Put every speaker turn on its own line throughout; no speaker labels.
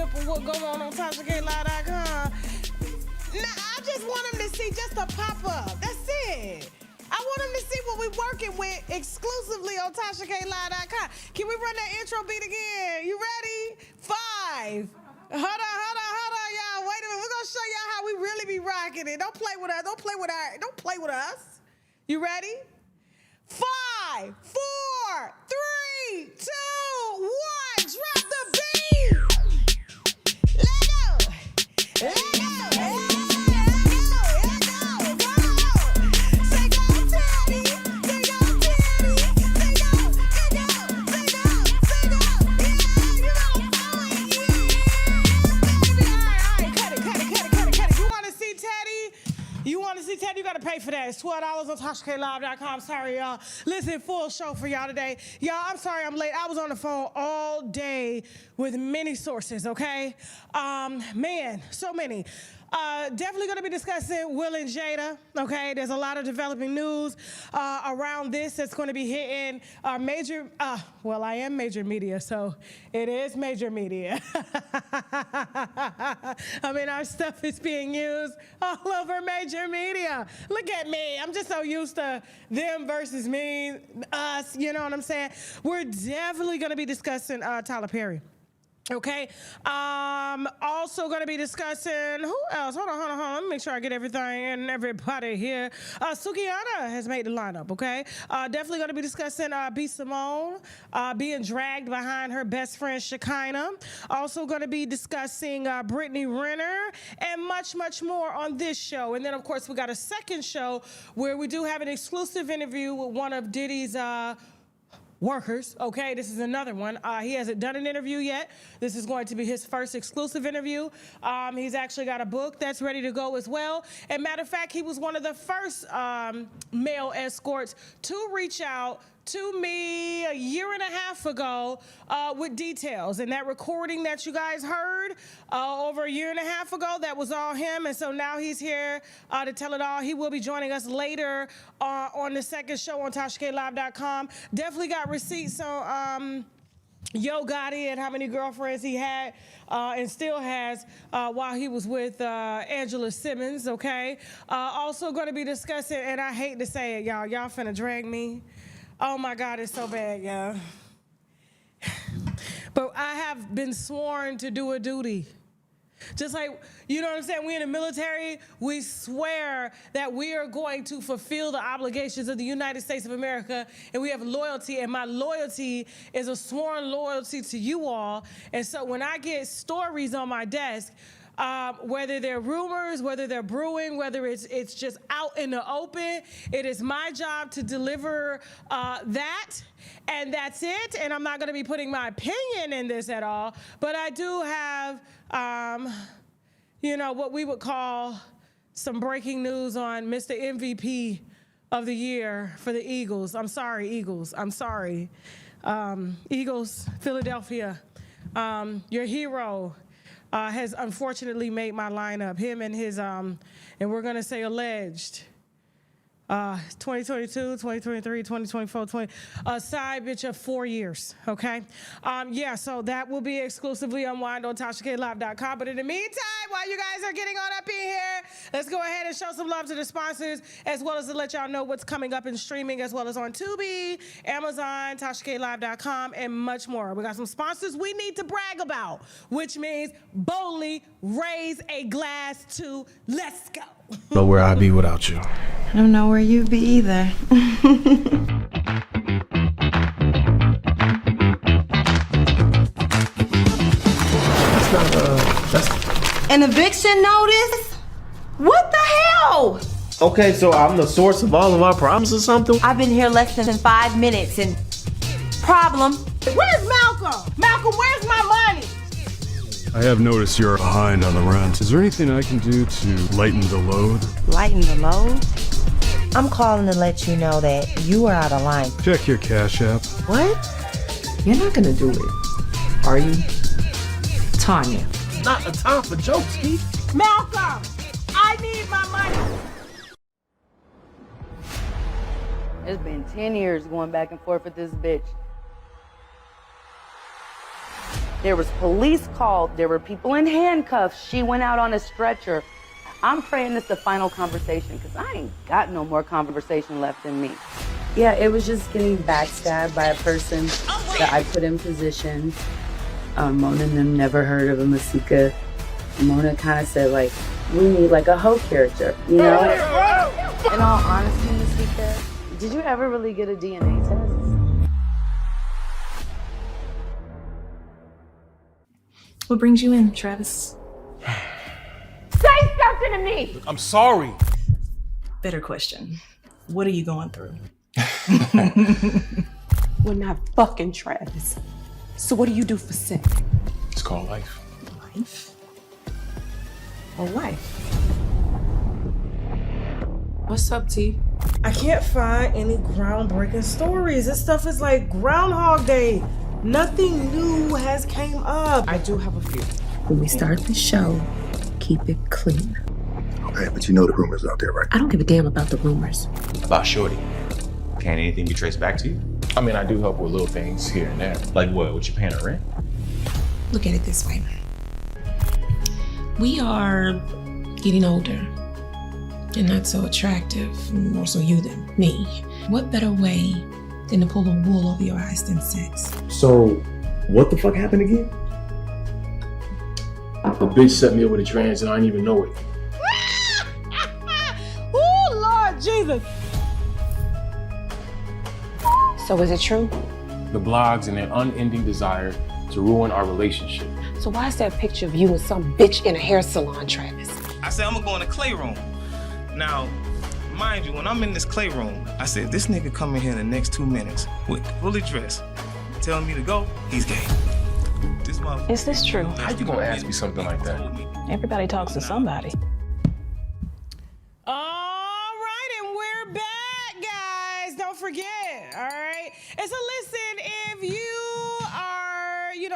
clip of what go on TashaKLive.com. Nah, I just want them to see just a pop-up. That's it. I want them to see what we're working with exclusively on TashaKLive.com. Can we run that intro beat again? You ready? 5. Hold on, y'all. Wait a minute. We're gonna show y'all how we really be rocking it. Don't play with us. Don't play with us. You ready? 5, 4, 3, 2, 1. Drop the beat. Let go. Let go. Ted, you gotta pay for that. It's $12 on TashaKLive.com. Sorry, y'all. Listen, full show for y'all today. Y'all, I'm sorry I'm late. I was on the phone all day with many sources, okay? Man, so many. Definitely going to be discussing Will and Jada, okay? There's a lot of developing news around this that's going to be hitting major, well, I am major media, so it is major media. I mean, our stuff is being used all over major media. Look at me. I'm just so used to them versus me, us, you know what I'm saying? We're definitely going to be discussing Tyler Perry. Okay, also going to be discussing, who else? Hold on. Let me make sure I get everything and everybody here. Sukiana has made the lineup, okay? Definitely going to be discussing Simone being dragged behind her best friend, Shekinah. Also going to be discussing Brittany Renner and much, much more on this show. And then, of course, we got a second show where we do have an exclusive interview with one of Diddy's workers, okay? This is another one. He hasn't done an interview yet. This is going to be his first exclusive interview. He's actually got a book that's ready to go as well. And matter of fact, he was one of the first male escorts to reach out to me a year and a half ago with details. And that recording that you guys heard over a year and a half ago, that was all him. And so now he's here to tell it all. He will be joining us later on the second show on TashaKLive.com. Definitely got receipts on Yo Gotti and how many girlfriends he had and still has while he was with Angela Simmons, okay? Also going to be discussing, and I hate to say it, y'all finna drag me. Oh my God, it's so bad, y'all. But I have been sworn to do a duty. Just like, you know what I'm saying? We in the military, we swear that we are going to fulfill the obligations of the United States of America, and we have loyalty, and my loyalty is a sworn loyalty to you all. And so when I get stories on my desk, whether they're rumors, whether they're brewing, whether it's just out in the open, it is my job to deliver that, and that's it. And I'm not going to be putting my opinion in this at all, but I do have, you know, what we would call some breaking news on Mr. MVP of the year for the Eagles. I'm sorry, Eagles. I'm sorry. Eagles, Philadelphia, your hero has unfortunately made my lineup. Him and his, and we're gonna say alleged, 2022, 2023, 2024, side bitch of 4 years, okay? Yeah, so that will be exclusively unwind on TashaKLive.com. But in the meantime, while you guys are getting on up in here, let's go ahead and show some love to the sponsors, as well as to let y'all know what's coming up in streaming, as well as on Tubi, Amazon, TashaKLive.com, and much more. We got some sponsors we need to brag about, which means boldly raise a glass to let's go.
Know where I'd be without you.
I don't know where you'd be either.
That's
An eviction notice? What the hell?
okay, so I'm the source of all of our problems or something?
I've been here less than 5 minutes and problem.
Where's Malcolm? Malcolm, where's my money?
I have noticed you're behind on the rent. Is there anything I can do to lighten the load?
Lighten the load? I'm calling to let you know that you are out of line.
Check your Cash App.
What? You're not gonna do it, are you? Tanya.
Not a time for jokes, Keith.
Malcolm, I need my money.
It's been 10 years going back and forth with this bitch. There was police called. There were people in handcuffs. She went out on a stretcher. I'm praying this is the final conversation because I ain't got no more conversation left in me. Yeah, it was just getting backstabbed by a person that I put in position. Mona and them never heard of a Masika. Mona kind of said, like, we need like a hoe character, you know? In all honesty, Masika, did you ever really get a DNA test?
What brings you in, Travis?
Say something to me!
I'm sorry.
Better question. What are you going through?
We're not fucking Travis. So what do you do for sick?
It's called life.
Life? Or life?
What's up, T?
I can't find any groundbreaking stories. This stuff is like Groundhog Day. Nothing new has came up.
I do have a few.
When we start the show, keep it clean.
Okay, but you know the rumors out there, right?
I don't give a damn about the rumors.
About Shorty. Can anything be traced back to you?
I mean, I do help with little things here and there.
Like what? What you paying her rent?
Look at it this way. We are getting older and not so attractive, more so you than me. What better way than to pull the wool over your eyes than sex?
So, what the fuck happened again? The bitch set me up with a trans and I didn't even know it.
Oh, Lord Jesus.
So is it true?
The blogs and their unending desire to ruin our relationship.
So why is that picture of you with some bitch in a hair salon, Travis?
I said, I'm gonna go in the clay room. Now, mind you, when I'm in this clay room, I said, this nigga come in here in the next 2 minutes with fully dressed, telling me to go, he's gay. This motherfucker.
Is this true?
How you gonna ask me something like that?
Everybody talks to somebody.
All right, and we're back, guys. Don't forget, all right? And so listen, if you are,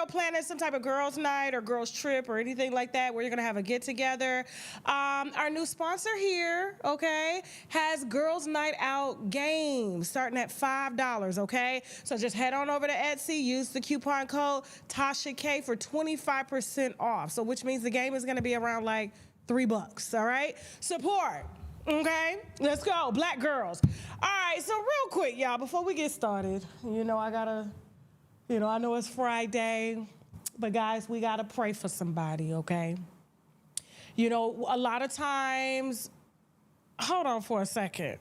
planning some type of girls' night or girls' trip or anything like that where you're going to have a get-together, our new sponsor here, okay, has girls' night out games starting at $5, okay? So just head on over to Etsy, use the coupon code TASHAK for 25% off. So which means the game is going to be around like $3, all right? Support. Okay, let's go, black girls. All right, so real quick, y'all, before we get started, I gotta, I know it's Friday, but guys, we gotta pray for somebody, okay? A lot of times, hold on for a second.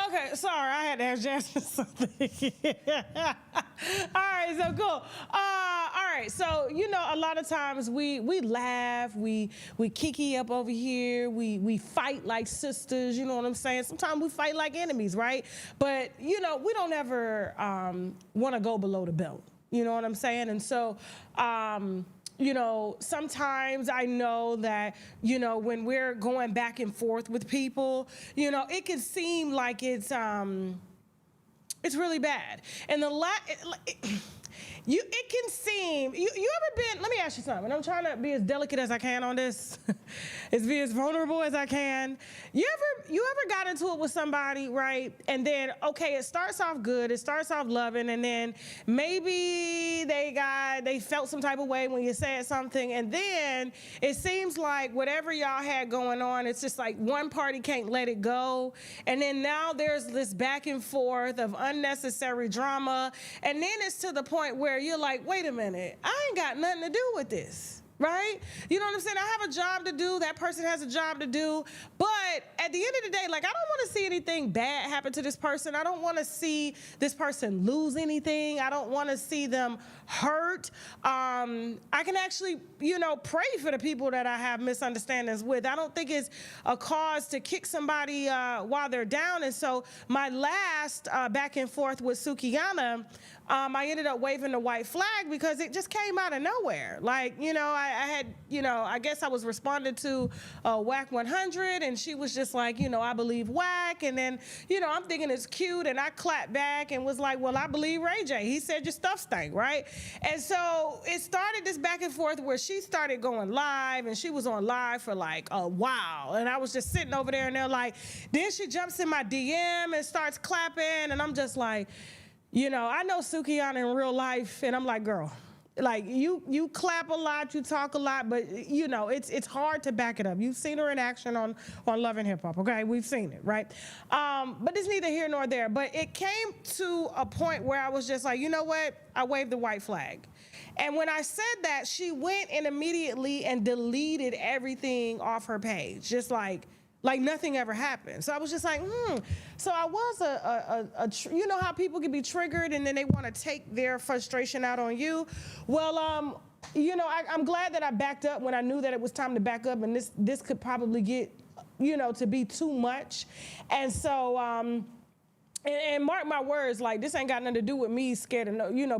Okay, sorry, I had to ask Jasmine something. All right, so cool. All right, so a lot of times we laugh, we kiki up over here, we fight like sisters. You know what I'm saying? Sometimes we fight like enemies, right? But we don't ever want to go below the belt. You know what I'm saying? And so. Sometimes I know that, when we're going back and forth with people, it can seem like it's really bad. And it can seem, you ever been, let me ask you something, and I'm trying to be as delicate as I can on this, be as vulnerable as I can. You ever got into it with somebody, right? And then, okay, it starts off good, it starts off loving, and then maybe they felt some type of way when you said something, and then it seems like whatever y'all had going on, it's just like one party can't let it go, and then now there's this back and forth of unnecessary drama, and then it's to the point where you're like, wait a minute, I ain't got nothing to do with this, right? You know what I'm saying? I have a job to do, that person has a job to do, but at the end of the day, like, I don't want to see anything bad happen to this person. I don't want to see this person lose anything. I don't want to see them hurt. I can actually, pray for the people that I have misunderstandings with. I don't think it's a cause to kick somebody while they're down. And so my last back and forth with Sukiyana, I ended up waving the white flag because it just came out of nowhere. Like, I had, I guess I was responding to WAC 100 and she was just like, you know, I believe whack. And then, you know, I'm thinking it's cute. And I clapped back and was like, well, I believe Ray J. He said your stuff stank, right? And so it started this back and forth where she started going live, and she was on live for like a while. And I was just sitting over there, and they're like, then she jumps in my DM and starts clapping. And I'm just like, you know, I know Sukihana in real life, and I'm like, girl, like you clap a lot, you talk a lot, but you know, it's hard to back it up. You've seen her in action on Love and Hip Hop, okay? We've seen it, right? But it's neither here nor there. But it came to a point where I was just like, you know what? I waved the white flag. And when I said that, she went and immediately and deleted everything off her page, just like nothing ever happened. So I was just like, So I was you know how people can be triggered and then they want to take their frustration out on you? Well, you know, I'm glad that I backed up when I knew that it was time to back up, and this could probably get, you know, to be too much. And so, and mark my words, like, this ain't got nothing to do with me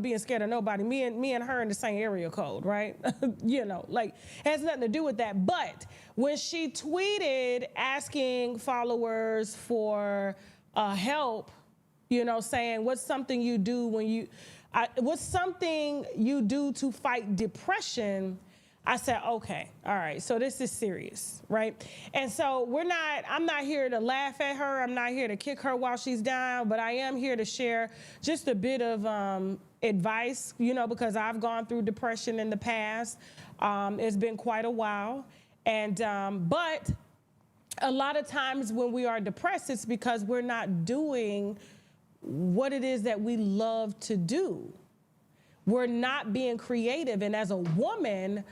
being scared of nobody. Me and her in the same area code, right? You know, like, it has nothing to do with that. But when she tweeted asking followers for help, you know, saying, what's something you do what's something you do to fight depression? I said, okay, all right, so this is serious, right? And so I'm not here to laugh at her. I'm not here to kick her while she's down, but I am here to share just a bit of advice, you know, because I've gone through depression in the past. It's been quite a while. And, but a lot of times when we are depressed, it's because we're not doing what it is that we love to do. We're not being creative. And as a woman,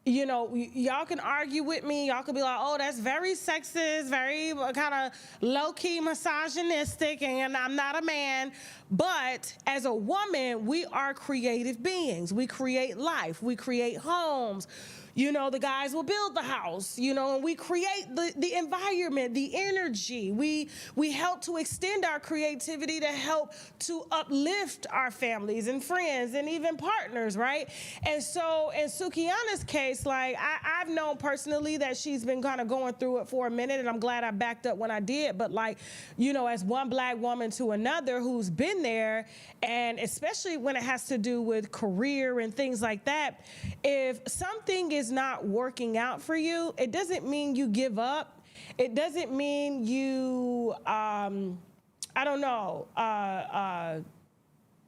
you know, y'all can argue with me. Y'all could be like, oh, that's very sexist, very kind of low-key misogynistic, and I'm not a man. But as a woman, we are creative beings. We create life. We create homes. You know, the guys will build the house, you know, and we create the environment, the energy. We help to extend our creativity to help to uplift our families and friends and even partners, right? And so in Sukihana's case, like, I've known personally that she's been kind of going through it for a minute, and I'm glad I backed up when I did. But, like, you know, as one black woman to another who's been there, and especially when it has to do with career and things like that, if something is not working out for you, it doesn't mean you give up. It doesn't mean you,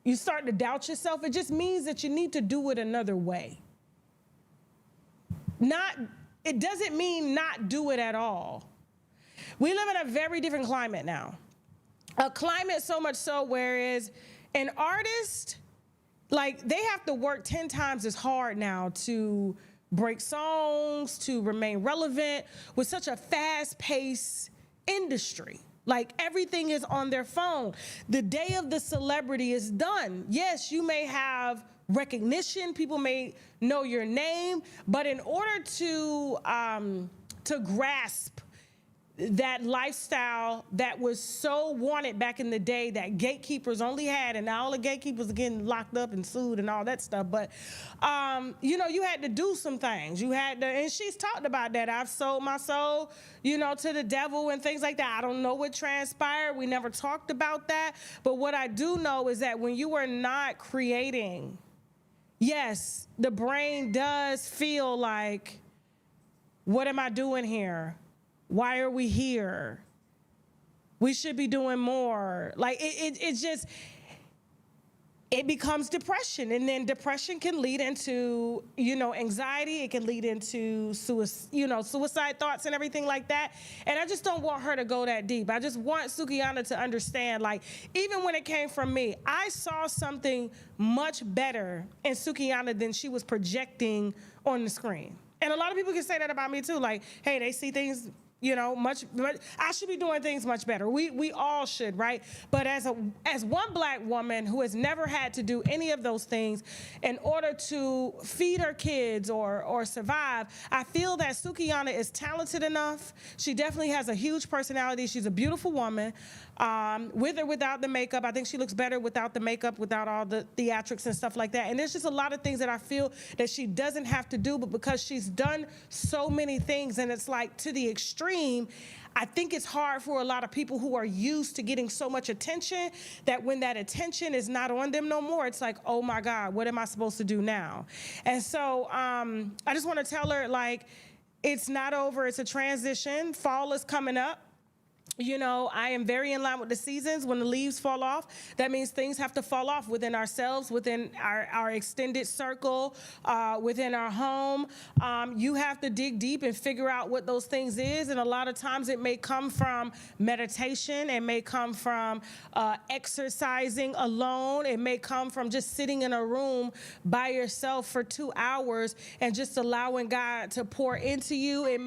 you start to doubt yourself. It just means that you need to do it another way. It doesn't mean not do it at all. We live in a very different climate now. A climate so much so whereas an artist, like, they have to work 10 times as hard now to break songs, to remain relevant with such a fast-paced industry. Like, everything is on their phone. The day of the celebrity is done. Yes, you may have recognition, people may know your name, but in order to grasp that lifestyle that was so wanted back in the day that gatekeepers only had, and now all the gatekeepers are getting locked up and sued and all that stuff. But, you know, you had to do some things. You had to, and she's talked about that. I've sold my soul, you know, to the devil and things like that. I don't know what transpired. We never talked about that. But what I do know is that when you are not creating, yes, the brain does feel like, what am I doing here? Why are we here? We should be doing more. Like, it's just, it becomes depression. And then depression can lead into, you know, anxiety. It can lead into suicide thoughts and everything like that. And I just don't want her to go that deep. I just want Sukihana to understand, like, even when it came from me, I saw something much better in Sukihana than she was projecting on the screen. And a lot of people can say that about me too. Like, hey, they see things, you know, I should be doing things much better. We all should, right? But as one black woman who has never had to do any of those things in order to feed her kids or survive, I feel that Sukihana is talented enough. She definitely has a huge personality. She's a beautiful woman, with or without the makeup. I think she looks better without the makeup, without all the theatrics and stuff like that. And there's just a lot of things that I feel that she doesn't have to do, but because she's done so many things, and it's like to the extreme, extreme, I think it's hard for a lot of people who are used to getting so much attention that when that attention is not on them no more, it's like, oh my God, what am I supposed to do now? And so I just want to tell her, like, it's not over. It's a transition. Fall is coming up. You know, I am very in line with the seasons. When the leaves fall off, that means things have to fall off within ourselves, within our extended circle, within our home. You have to dig deep and figure out what those things is. And a lot of times it may come from meditation. It may come from exercising alone. It may come from just sitting in a room by yourself for 2 hours and just allowing God to pour into you. It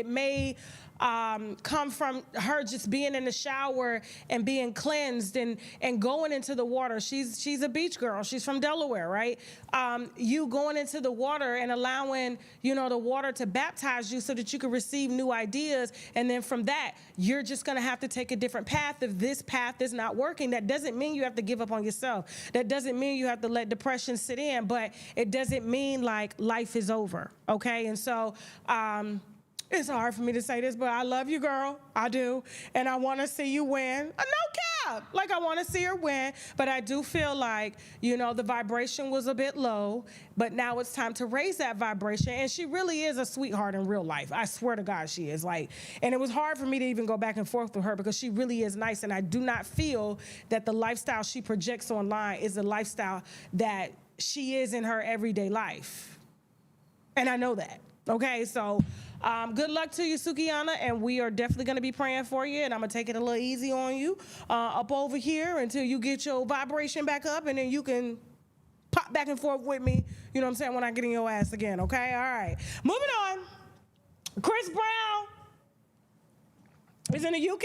may come from her just being in the shower and being cleansed and going into the water. She's a beach girl. She's from Delaware, right? You going into the water and allowing, you know, the water to baptize you so that you can receive new ideas. And then from that, you're just going to have to take a different path. If this path is not working, that doesn't mean you have to give up on yourself. That doesn't mean you have to let depression sit in, but it doesn't mean like life is over, okay? And so, it's hard for me to say this, but I love you, girl. I do. And I want to see you win. No cap. Like, I want to see her win. But I do feel like, you know, the vibration was a bit low, but now it's time to raise that vibration. And she really is a sweetheart in real life. I swear to God she is. Like, and it was hard for me to even go back and forth with her because she really is nice. And I do not feel that the lifestyle she projects online is the lifestyle that she is in her everyday life. And I know that. Okay, so good luck to you, Sukiyana, and we are definitely going to be praying for you, and I'm going to take it a little easy on you up over here until you get your vibration back up, and then you can pop back and forth with me, you know what I'm saying, when I get in your ass again, okay? All right. Moving on. Chris Brown is in the UK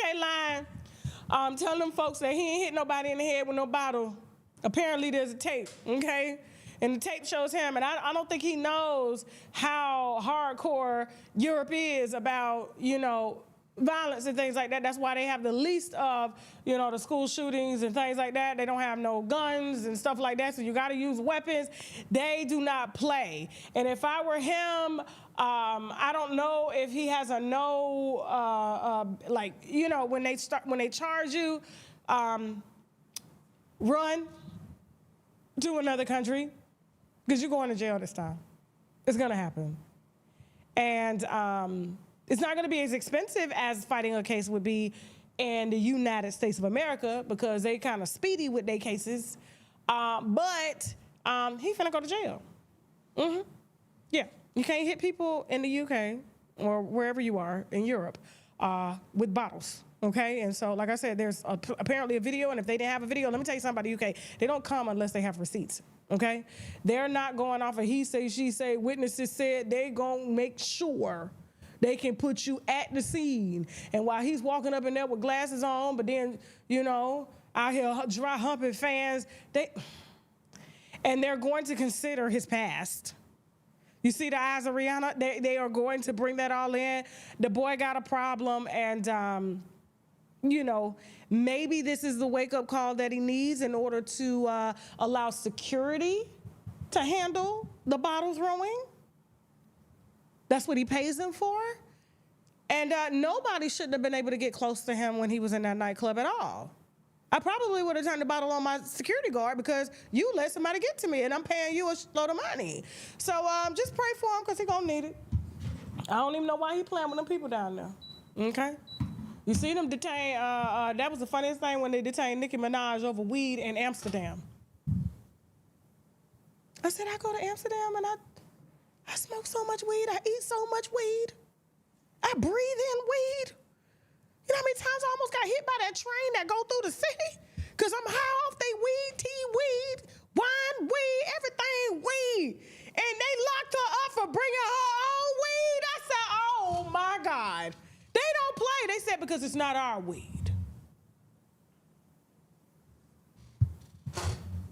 line telling them folks that he ain't hit nobody in the head with no bottle. Apparently there's a tape, okay? And the tape shows him, and I don't think he knows how hardcore Europe is about, you know, violence and things like that. That's why they have the least of, you know, the school shootings and things like that. They don't have no guns and stuff like that, so you got to use weapons. They do not play. And if I were him, I don't know if he has a like, you know, when they charge you, run to another country. Because you're going to jail this time. It's going to happen. And it's not going to be as expensive as fighting a case would be in the United States of America because they kind of speedy with their cases. But he finna go to jail. Mm-hmm. Yeah, you can't hit people in the UK or wherever you are in Europe with bottles. Okay, and so like I said, there's apparently a video, and if they didn't have a video, let me tell you something about the UK. They don't come unless they have receipts. Okay, they're not going off of he say, she say, witnesses said. They gonna make sure they can put you at the scene. And while he's walking up in there with glasses on, but then, you know, out here dry humping fans, and they're going to consider his past. You see the eyes of Rihanna? They are going to bring that all in. The boy got a problem, and you know, maybe this is the wake-up call that he needs in order to allow security to handle the bottle throwing. That's what he pays them for. And nobody shouldn't have been able to get close to him when he was in that nightclub at all. I probably would have turned the bottle on my security guard because you let somebody get to me and I'm paying you a load of money. So just pray for him because he's going to need it. I don't even know why he playing with them people down there. Okay? You see them detain, that was the funniest thing when they detained Nicki Minaj over weed in Amsterdam. I said, I go to Amsterdam and I smoke so much weed, I eat so much weed, I breathe in weed. You know how many times I almost got hit by that train that go through the city? Because I'm high off they weed, tea weed, wine weed, everything weed. And they locked her up for bringing her own weed. I said, oh my God. They don't play. They said because it's not our weed.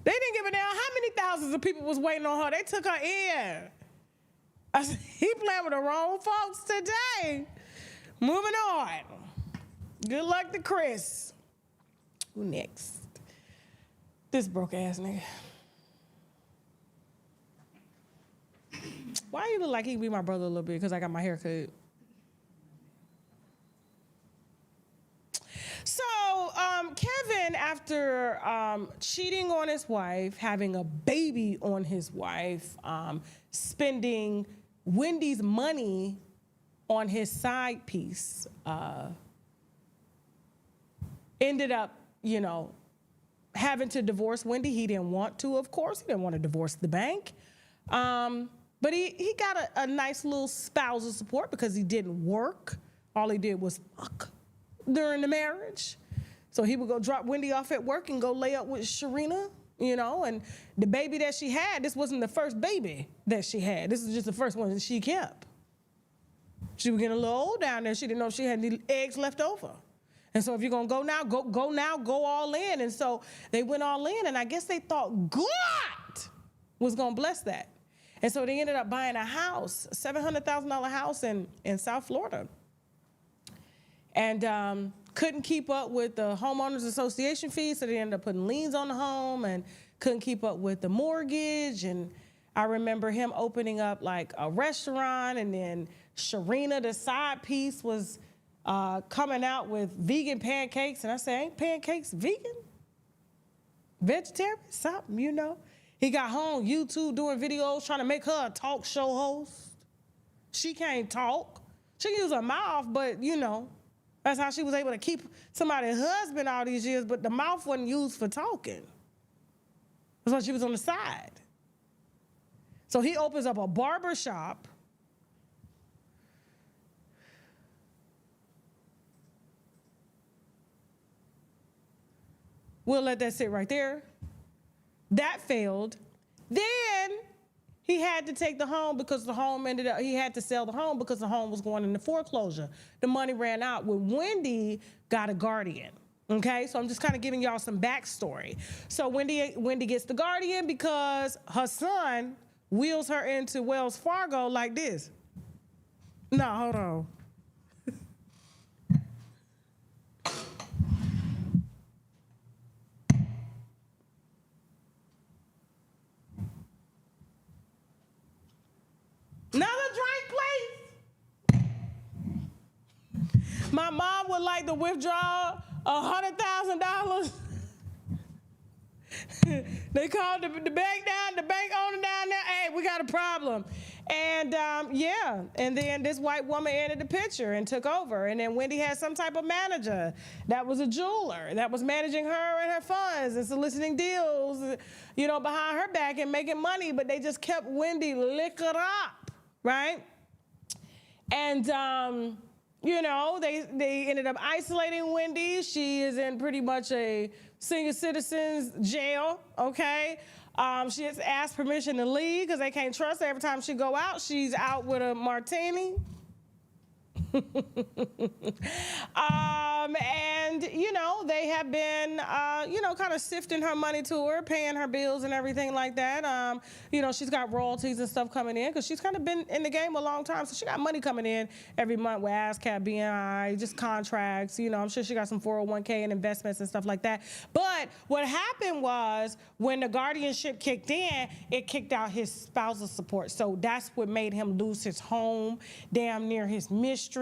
They didn't give a damn how many thousands of people was waiting on her. They took her in. I said, he playing with the wrong folks today. Moving on. Good luck to Chris. Who next? This broke ass nigga. Why you look like he be my brother a little bit? Because I got my hair cut. after cheating on his wife, having a baby on his wife, spending Wendy's money on his side piece, ended up, you know, having to divorce Wendy. He didn't want to, of course. He didn't want to divorce the bank. But he got a nice little spousal support because he didn't work. All he did was fuck during the marriage. So he would go drop Wendy off at work and go lay up with Sharina, you know, and the baby that she had, this wasn't the first baby that she had. This is just the first one that she kept. She was getting a little old down there. She didn't know if she had any eggs left over. And so if you're gonna go now, go all in. And so they went all in, and I guess they thought God was gonna bless that. And so they ended up buying a house, $700,000 house in South Florida. And couldn't keep up with the homeowners association fees, so they ended up putting liens on the home and couldn't keep up with the mortgage. And I remember him opening up like a restaurant, and then Sharina, the side piece, was coming out with vegan pancakes. And I said, ain't pancakes vegan? Vegetarian? Something, you know? He got home, YouTube, doing videos, trying to make her a talk show host. She can't talk. She can use her mouth, but, you know, that's how she was able to keep somebody's husband all these years, but the mouth wasn't used for talking. That's why she was on the side. So he opens up a barber shop. We'll let that sit right there. That failed. Then he had to take the home because the home he had to sell the home because the home was going into foreclosure. The money ran out when Wendy got a guardian. Okay, so I'm just kind of giving y'all some backstory. So Wendy gets the guardian because her son wheels her into Wells Fargo like this. No, hold on. Another drink, please. My mom would like to withdraw $100,000. They called the bank down, the bank owner down there. Hey, we got a problem. And yeah, and then this white woman entered the picture and took over. And then Wendy had some type of manager that was a jeweler that was managing her and her funds and soliciting deals, you know, behind her back and making money. But they just kept Wendy liquored up, right? And you know, they ended up isolating Wendy. She is in pretty much a senior citizens jail, okay? She has asked permission to leave because they can't trust her. Every time she go out, she's out with a martini. And, you know, they have been, you know, kind of sifting her money to her, paying her bills and everything like that. You know, she's got royalties and stuff coming in because she's kind of been in the game a long time. So she got money coming in every month with ASCAP, BNI, just contracts. You know, I'm sure she got some 401k and investments and stuff like that. But what happened was when the guardianship kicked in, it kicked out his spousal support. So that's what made him lose his home, damn near his mistress.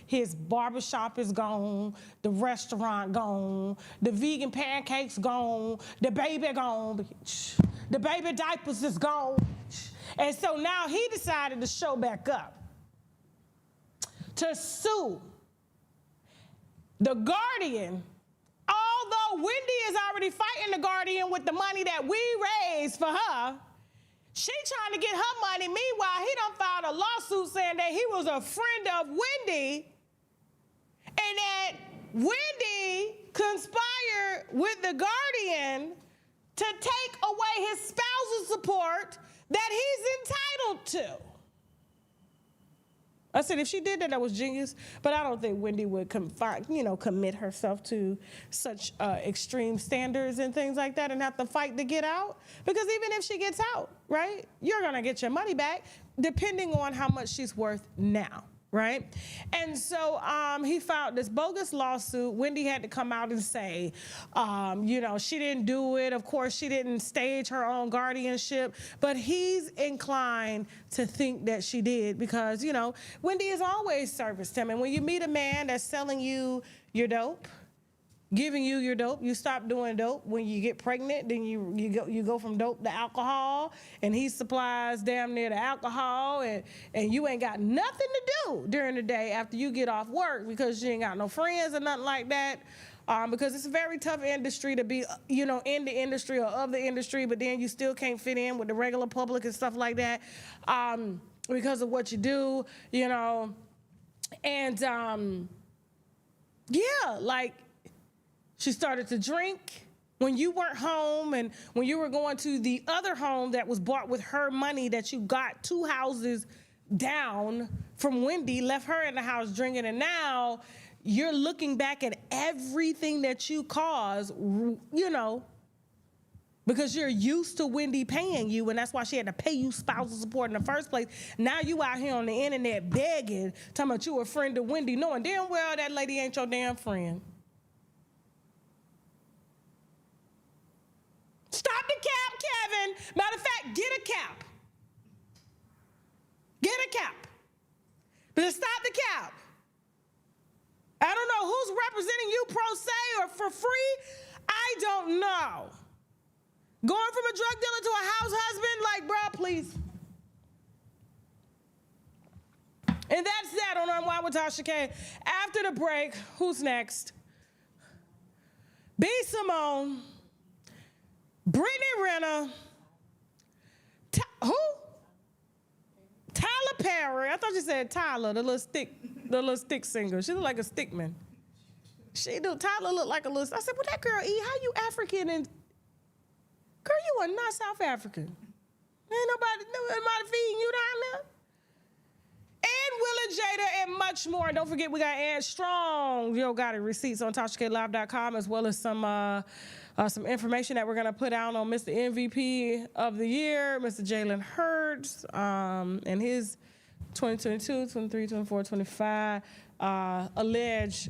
His barbershop is gone, the restaurant gone, the vegan pancakes gone, the baby gone, the baby diapers is gone. And so now he decided to show back up to sue the guardian. Although Wendy is already fighting the guardian with the money that we raised for her, she trying to get her money. Meanwhile, he done filed a lawsuit saying that he was a friend of Wendy and that Wendy conspired with the guardian to take away his spousal support that he's entitled to. I said, if she did that, that was genius. But I don't think Wendy would commit herself to such extreme standards and things like that and have to fight to get out. Because even if she gets out, right, you're going to get your money back depending on how much she's worth now, right? And so he filed this bogus lawsuit. Wendy had to come out and say, you know, she didn't do it. Of course, she didn't stage her own guardianship. But he's inclined to think that she did because, you know, Wendy has always serviced him. And when you meet a man that's selling you your dope, giving you your dope. You stop doing dope. When you get pregnant, then you go from dope to alcohol, and he supplies damn near the alcohol, and you ain't got nothing to do during the day after you get off work because you ain't got no friends or nothing like that. Because it's a very tough industry to be, in the industry or of the industry, but then you still can't fit in with the regular public and stuff like that because of what you do, And she started to drink when you weren't home, and when you were going to the other home that was bought with her money that you got 2 houses down from Wendy, left her in the house drinking, and now you're looking back at everything that you caused, because you're used to Wendy paying you, and that's why she had to pay you spousal support in the first place. Now you out here on the internet begging, talking about you a friend of Wendy, knowing damn well that lady ain't your damn friend. Stop the cap, Kevin. Matter of fact, get a cap. Get a cap. But stop the cap. I don't know who's representing you pro se or for free. I don't know. Going from a drug dealer to a house husband, bruh, please. And that's that on Unwind with Tasha K. After the break, who's next? B. Simone, Brittany Renner, who? Tyler Perry. I thought you said Tyler, the little stick singer. She look like a stickman. Tyler look like a little. I said, well, that girl, how you African? And girl, you are not South African. Ain't nobody feeding you down there. And Will and Jada and much more. And don't forget, we got Ann Strong. Got it, receipts on TashaKLive.com, as well as some information that we're going to put out on Mr. MVP of the year, Mr. Jalen Hurts, and his 2022, 23, 24, 25 alleged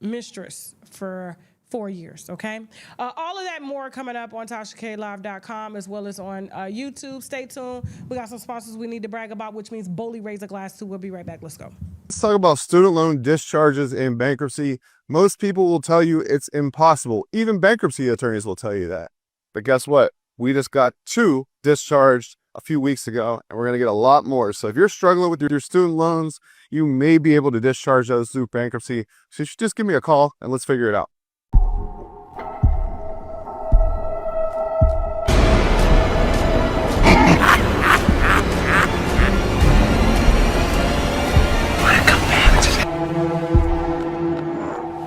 mistress for 4 years, okay? All of that more coming up on TashaKLive.com, as well as on YouTube. Stay tuned. We got some sponsors we need to brag about, which means Bully Razor Glass 2. We'll be right back. Let's go.
Let's talk about student loan discharges in bankruptcy. Most people will tell you it's impossible. Even bankruptcy attorneys will tell you that. But guess what? We just got 2 discharged a few weeks ago, and we're going to get a lot more. So if you're struggling with your student loans, you may be able to discharge those through bankruptcy. So you should just give me a call and let's figure it out.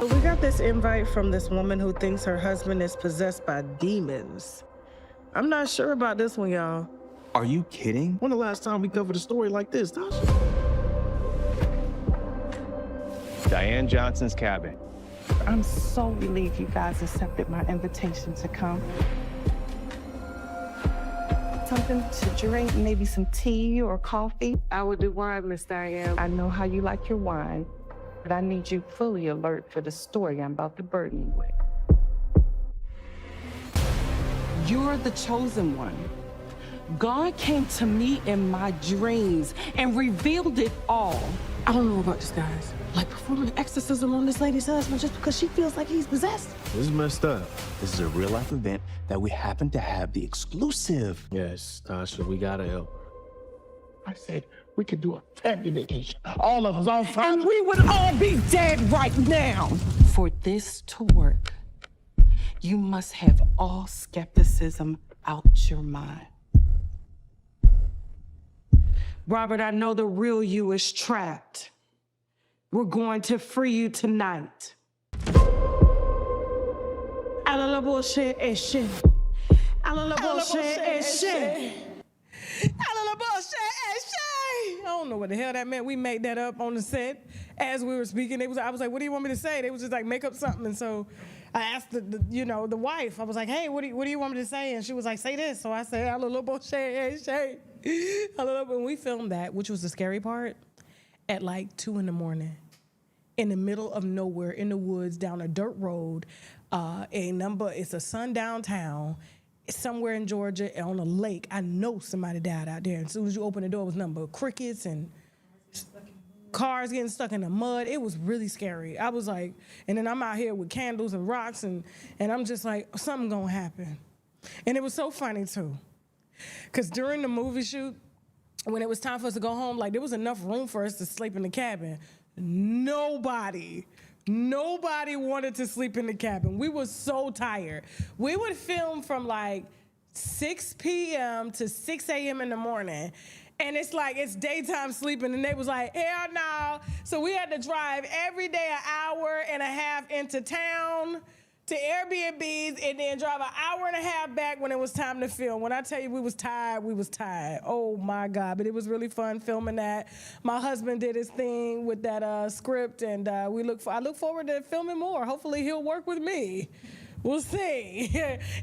We got this invite from this woman who thinks her husband is possessed by demons. I'm not sure about this one, y'all.
Are you kidding? When the last time we covered a story like this, Tasha?
Diane Johnson's cabin.
I'm so relieved you guys accepted my invitation to come. Something to drink, maybe some tea or coffee? I would do wine, Miss Diane. I know how you like your wine, but I need you fully alert for the story I'm about to burden you with. You're the chosen one. God came to me in my dreams and revealed it all. I don't know about this, guys. Like performing an exorcism on this lady's husband just because she feels like he's possessed.
This is messed up. This is a real life event that we happen to have the exclusive.
Yes, Tasha, we gotta help.
I said we could do a family vacation. All of us on fire.
And we would all be dead right now. For this to work, you must have all skepticism out your mind. Robert, I know the real you is trapped. We're going to free you tonight. A little bullshit and shit. A little bullshit and shit.
A little bullshit and shit. I don't know what the hell that meant. We made that up on the set as we were speaking. I was like, what do you want me to say? They was just like, make up something. And so I asked the wife. I was like, hey, what do you want me to say? And she was like, say this. So I said, a little bullshit and shit. And we filmed that, which was the scary part, at like 2 a.m. in the middle of nowhere, in the woods, down a dirt road. It's a sundown town. It's somewhere in Georgia on a lake. I know somebody died out there. As soon as you open the door, it was nothing but crickets and cars getting stuck in the mud. It was really scary. I was like, and then I'm out here with candles and rocks, and I'm just like, something gonna happen. And it was so funny too, because during the movie shoot, when it was time for us to go home, like there was enough room for us to sleep in the cabin. Nobody wanted to sleep in the cabin. We were so tired. We would film from like 6 p.m. to 6 a.m. in the morning. And it's like, it's daytime sleeping. And they was like, hell no. So we had to drive every day an hour and a half into town to Airbnbs and then drive an hour and a half back when it was time to film. When I tell you we was tired, we was tired. Oh my God, but it was really fun filming that. My husband did his thing with that script, and I look forward to filming more. Hopefully he'll work with me. We'll see.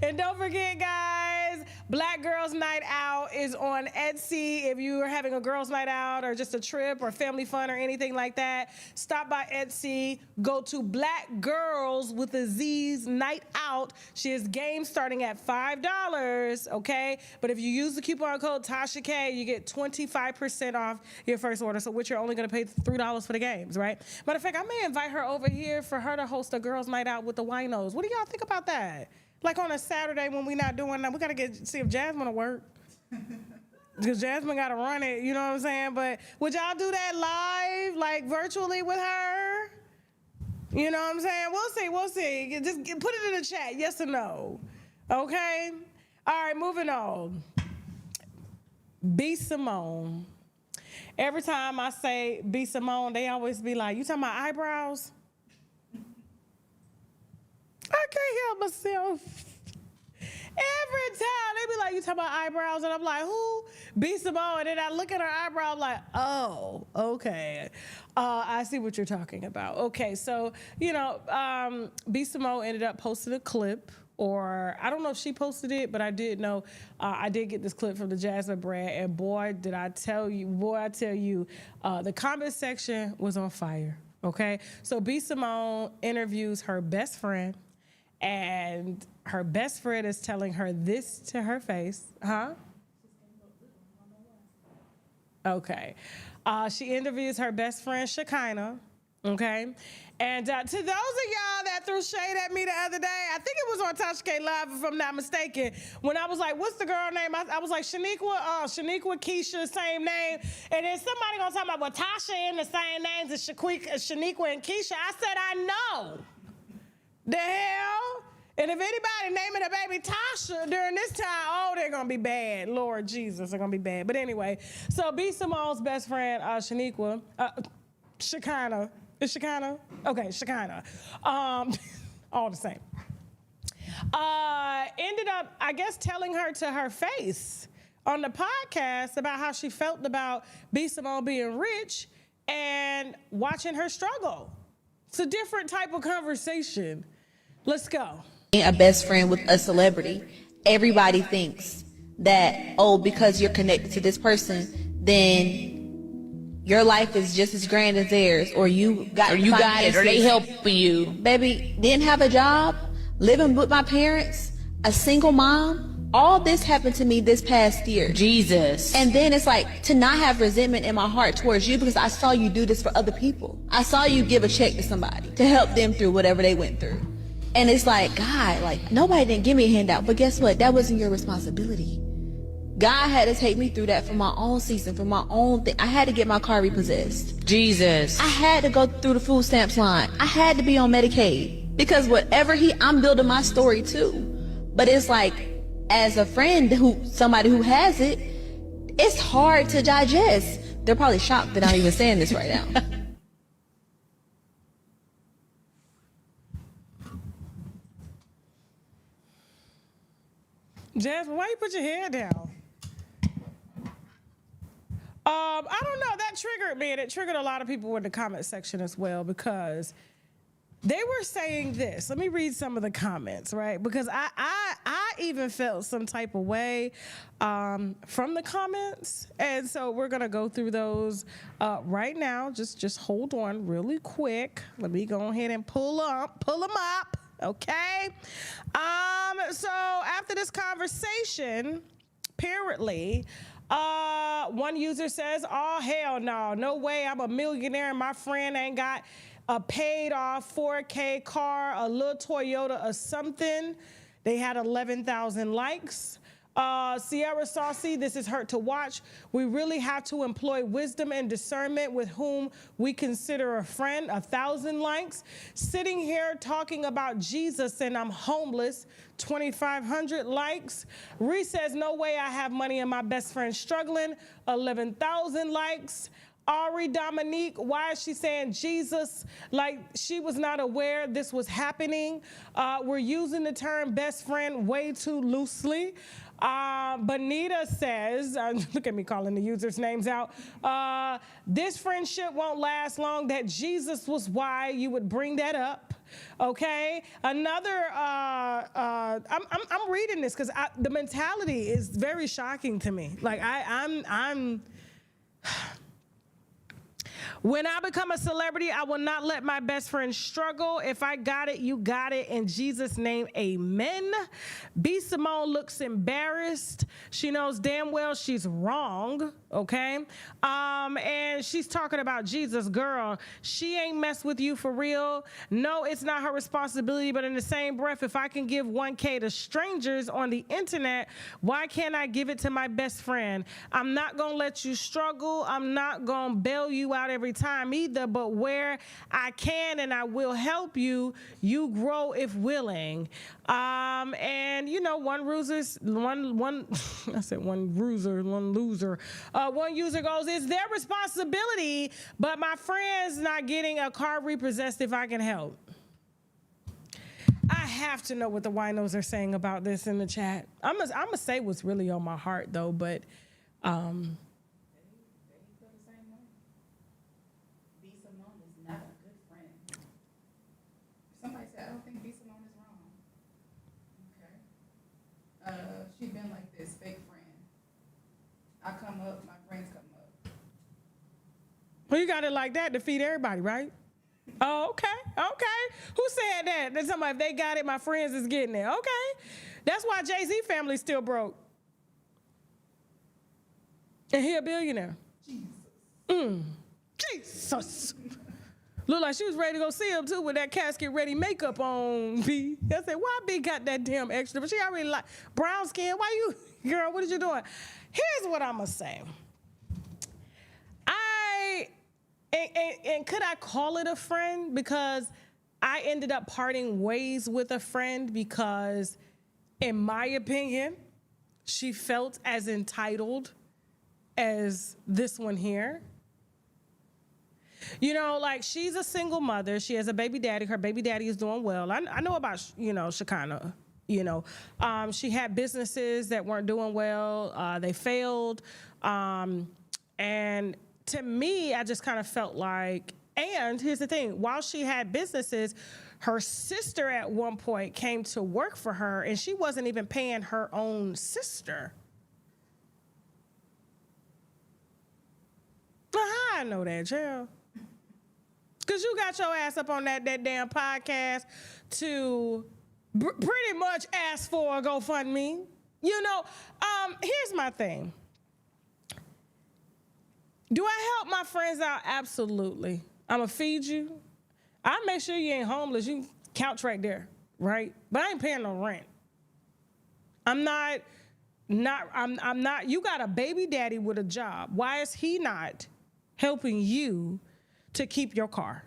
And don't forget, guys, Black Girls Night Out is on Etsy. If you are having a girls' night out or just a trip or family fun or anything like that, stop by Etsy. Go to Black Girls with a Z's Night Out. She has games starting at $5, okay? But if you use the coupon code TASHAK, you get 25% off your first order, so which you're only going to pay $3 for the games, right? Matter of fact, I may invite her over here for her to host a girls' night out with the winos. What do y'all think about that? Like on a Saturday when we're not doing that, we gotta see if Jasmine will work. Because Jasmine gotta run it, you know what I'm saying? But would y'all do that live, like virtually with her? You know what I'm saying? We'll see. Just put it in the chat, yes or no. Okay? All right, moving on. B. Simone. Every time I say B. Simone, they always be like, you talking about eyebrows? I can't help myself. Every time they be like, you talking about eyebrows? And I'm like, who? B. Simone. And then I look at her eyebrow, I'm like, oh, okay. I see what you're talking about. Okay, so, you know, B. Simone ended up posting a clip, or I don't know if she posted it, but I did know, I did get this clip from the Jasmine brand, and boy, did I tell you, the comment section was on fire, okay? So B. Simone interviews her best friend, and her best friend is telling her this to her face, huh? Okay. She interviews her best friend, Shekinah, okay? And to those of y'all that threw shade at me the other day, I think it was on Tasha K Live, if I'm not mistaken, when I was like, what's the girl name? I was like, Shaniqua, Keisha, same name. And then somebody gonna talk about, well, Tasha in the same names as Shaniqua and Keisha. I said, I know. The hell? And if anybody naming a baby Tasha during this time, oh, they're gonna be bad. Lord Jesus, they're gonna be bad. But anyway, so B. Simone's best friend, Shekinah. Is Shekinah? Okay, Shekinah. All the same. Ended up, I guess, telling her to her face on the podcast about how she felt about B. Simone being rich and watching her struggle. It's a different type of conversation. Let's go.
A best friend with a celebrity, everybody thinks that, oh, because you're connected to this person, then your life is just as grand as theirs, or you got it, or they helping you. Baby, didn't have a job, living with my parents, a single mom. All this happened to me this past year. Jesus. And then it's like, to not have resentment in my heart towards you because I saw you do this for other people. I saw you give a check to somebody to help them through whatever they went through. And it's like, God, like, nobody didn't give me a handout, but guess what? That wasn't your responsibility. God had to take me through that for my own season, for my own thing. I had to get my car repossessed. Jesus. I had to go through the food stamps line. I had to be on Medicaid. Because whatever I'm building my story too. But it's like, as a friend, somebody who has it, it's hard to digest. They're probably shocked that I'm even saying this right now.
Jasmine, why you put your head down? I don't know. That triggered me, and it triggered a lot of people in the comment section as well, because they were saying this. Let me read some of the comments, right? Because I even felt some type of way from the comments, and so we're gonna go through those right now. Just hold on really quick. Let me go ahead and pull them up. Okay. So after this conversation, apparently, One user says, oh, hell no. No way. I'm a millionaire and my friend ain't got a paid off 4K car, a little Toyota or something. They had 11,000 likes. Sierra Saucy, this is hurt to watch. We really have to employ wisdom and discernment with whom we consider a friend. 1,000 likes. Sitting here talking about Jesus and I'm homeless. 2,500 likes. Reese says, no way I have money and my best friend struggling. 11,000 likes. Ari Dominique, why is she saying Jesus like she was not aware this was happening? We're using the term best friend way too loosely. Bonita says, look at me calling the users' names out. This friendship won't last long. That Jesus was why you would bring that up. Okay. Another, I'm reading this because the mentality is very shocking to me. Like I'm. When I become a celebrity, I will not let my best friend struggle. If I got it, you got it. In Jesus' name, amen. B. Simone looks embarrassed. She knows damn well she's wrong, okay? And she's talking about Jesus. Girl, she ain't mess with you for real. No, it's not her responsibility, but in the same breath, if I can give 1K to strangers on the internet, why can't I give it to my best friend? I'm not gonna let you struggle. I'm not gonna bail you out every time either, but where I can and I will help you, you grow if willing. And you know, one user goes, it's their responsibility, but my friend's not getting a car repossessed if I can help. I have to know what the winos are saying about this in the chat. I'm gonna say what's really on my heart though, but
She been like this, fake friend. I come up, my friends come up.
Well, you got it like that to feed everybody, right? Oh, okay. Who said that? That somebody, if they got it, my friends is getting it. Okay. That's why Jay-Z family's still broke. And he a billionaire. Jesus. Look like she was ready to go see him too with that casket ready makeup on, B. I said, why B got that damn extra? But she already like brown skin. Why you, girl, what are you doing? Here's what I'm gonna say. And could I call it a friend? Because I ended up parting ways with a friend because, in my opinion, she felt as entitled as this one here. You know, like she's a single mother. She has a baby daddy. Her baby daddy is doing well. I know about, Shekinah. She had businesses that weren't doing well. They failed. And to me, I just kind of felt like, and here's the thing, while she had businesses, her sister at one point came to work for her and she wasn't even paying her own sister. How I know that, child? Because you got your ass up on that damn podcast to pretty much ask for a GoFundMe. Here's my thing. Do I help my friends out? Absolutely. I'm going to feed you. I'll make sure you ain't homeless. You couch right there, right? But I ain't paying no rent. I'm not, you got a baby daddy with a job. Why is he not helping you to keep your car?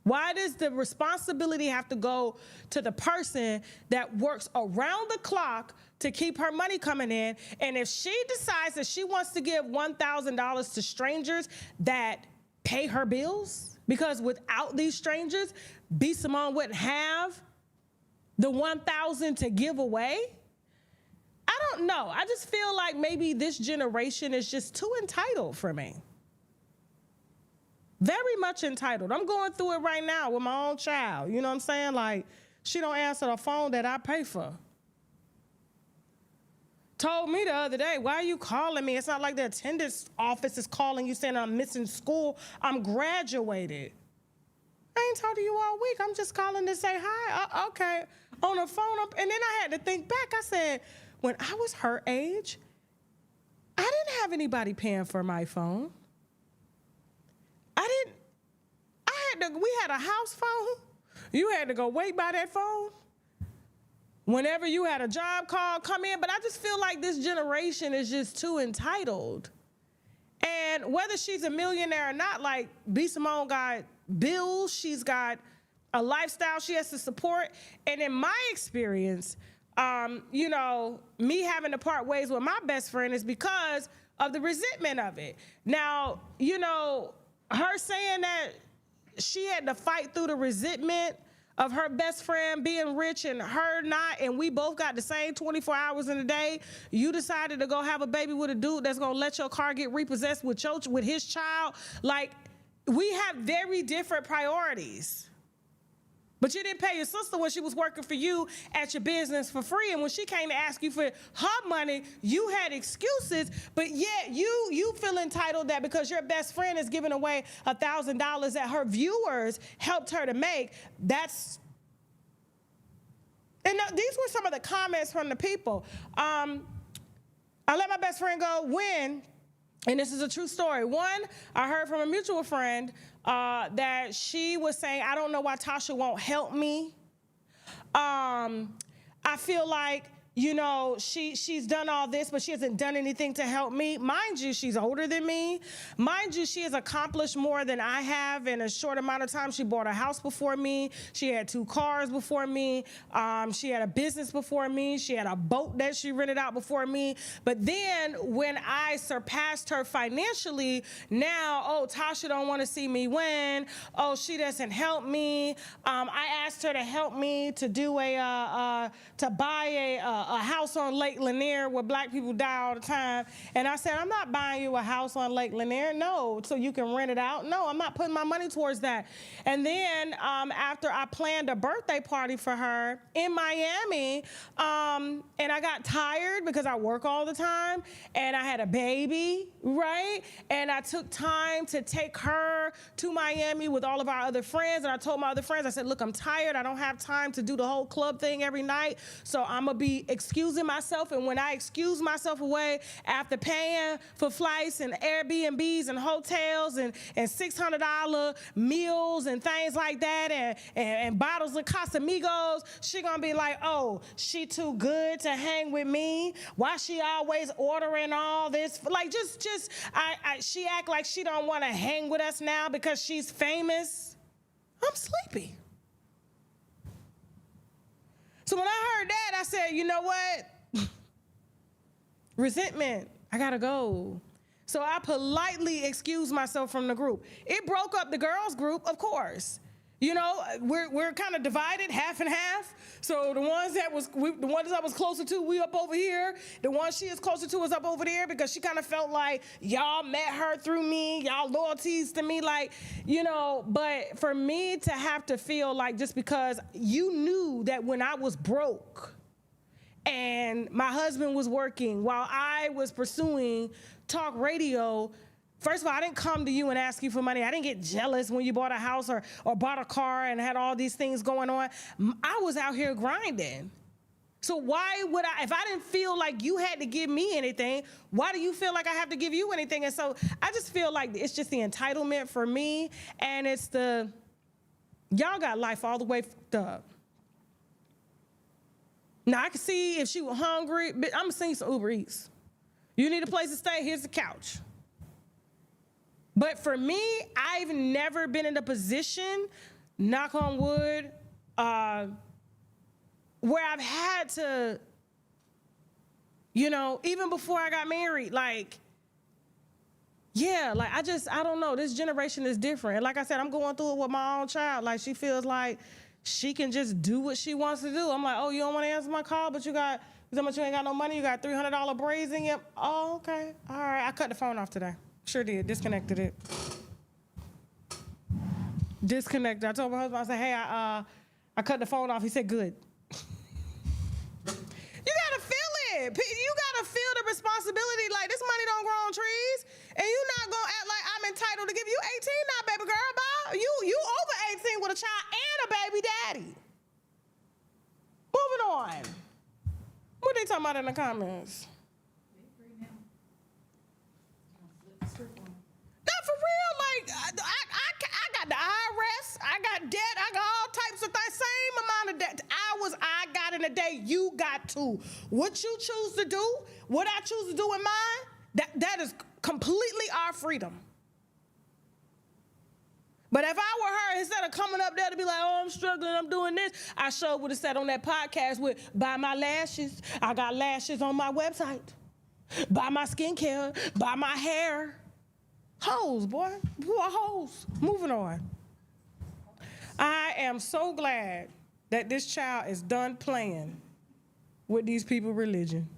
Why does the responsibility have to go to the person that works around the clock to keep her money coming in? And if she decides that she wants to give $1,000 to strangers that pay her bills, because without these strangers, B. Simone wouldn't have the $1,000 to give away. I don't know. I just feel like maybe this generation is just too entitled for me. Very much entitled. I'm going through it right now with my own child. You know what I'm saying? Like, she don't answer the phone that I pay for. Told me the other day, why are you calling me? It's not like the attendance office is calling you saying I'm missing school. I'm graduated. I ain't talked to you all week. I'm just calling to say hi. Okay. On the phone. And then I had to think back. I said, when I was her age, I didn't have anybody paying for my phone. We had a house phone. You had to go wait by that phone. Whenever you had a job call come in, but I just feel like this generation is just too entitled. And whether she's a millionaire or not, like B. Simone got bills, she's got a lifestyle she has to support. And in my experience, you know, me having to part ways with my best friend is because of the resentment of it. Now, you know, her saying that she had to fight through the resentment of her best friend being rich and her not, and we both got the same 24 hours in a day. You decided to go have a baby with a dude that's gonna let your car get repossessed with his child. Like, we have very different priorities. But you didn't pay your sister when she was working for you at your business for free. And when she came to ask you for her money, you had excuses, but yet you feel entitled that because your best friend is giving away $1,000 that her viewers helped her to make. These were some of the comments from the people. I let my best friend go when, and this is a true story. One, I heard from a mutual friend that she was saying, I don't know why Tasha won't help me. I feel like, you know, she's done all this, but she hasn't done anything to help me. Mind you, she's older than me. Mind you, she has accomplished more than I have in a short amount of time. She bought a house before me. She had 2 cars before me. She had a business before me. She had a boat that she rented out before me. But then when I surpassed her financially, now, oh, Tasha don't want to see me win. Oh, she doesn't help me. I asked her to help me to do to buy a house on Lake Lanier where black people die all the time. And I said, I'm not buying you a house on Lake Lanier, no, so you can rent it out. No, I'm not putting my money towards that. And then after I planned a birthday party for her in Miami, and I got tired because I work all the time, and I had a baby, right? And I took time to take her to Miami with all of our other friends, and I told my other friends, I said, look, I'm tired. I don't have time to do the whole club thing every night, so I'm gonna be excusing myself. And when I excuse myself away after paying for flights and Airbnbs and hotels and $600 meals and things like that and bottles of Casamigos, she gonna be like, oh, she too good to hang with me? Why she always ordering all this? Like, she act like she don't wanna hang with us now because she's famous. I'm sleepy. So when I heard that, I said, you know what? Resentment, I gotta go. So I politely excused myself from the group. It broke up the girls group, of course. You know, we're kind of divided, half and half. So the ones that I was closer to, we up over here. The ones she is closer to is up over there because she kind of felt like y'all met her through me, y'all loyalties to me, like, you know. But for me to have to feel like just because you knew that when I was broke and my husband was working while I was pursuing talk radio, first of all, I didn't come to you and ask you for money. I didn't get jealous when you bought a house or bought a car and had all these things going on. I was out here grinding. So why would I, if I didn't feel like you had to give me anything, why do you feel like I have to give you anything? And so I just feel like it's just the entitlement for me, and it's y'all got life all the way fucked up. Now, I can see if she was hungry, but I'm seeing some Uber Eats. You need a place to stay, here's the couch. But for me, I've never been in a position, knock on wood, where I've had to, you know, even before I got married, like, yeah, like I don't know. This generation is different. Like I said, I'm going through it with my own child. Like, she feels like she can just do what she wants to do. I'm like, oh, you don't want to answer my call, but you ain't got no money. You got $300 braids in you. Oh, okay. All right. I cut the phone off today. Sure did. Disconnected it. Disconnected. I told my husband, I said, hey, I cut the phone off. He said, good. You gotta feel it. You gotta feel the responsibility. Like, this money don't grow on trees, and you not gonna act like I'm entitled to give you 18 now, baby girl. Bye. You over 18 with a child and a baby daddy. Moving on. What they talking about in the comments? say you got to. What you choose to do, what I choose to do in mine, that is completely our freedom. But if I were her, instead of coming up there to be like, oh, I'm struggling, I'm doing this, I sure would have said on that podcast with, buy my lashes. I got lashes on my website. Buy my skincare, buy my hair. Hoes, boy. Who are hoes? Moving on. I am so glad that this child is done playing with these people's religion.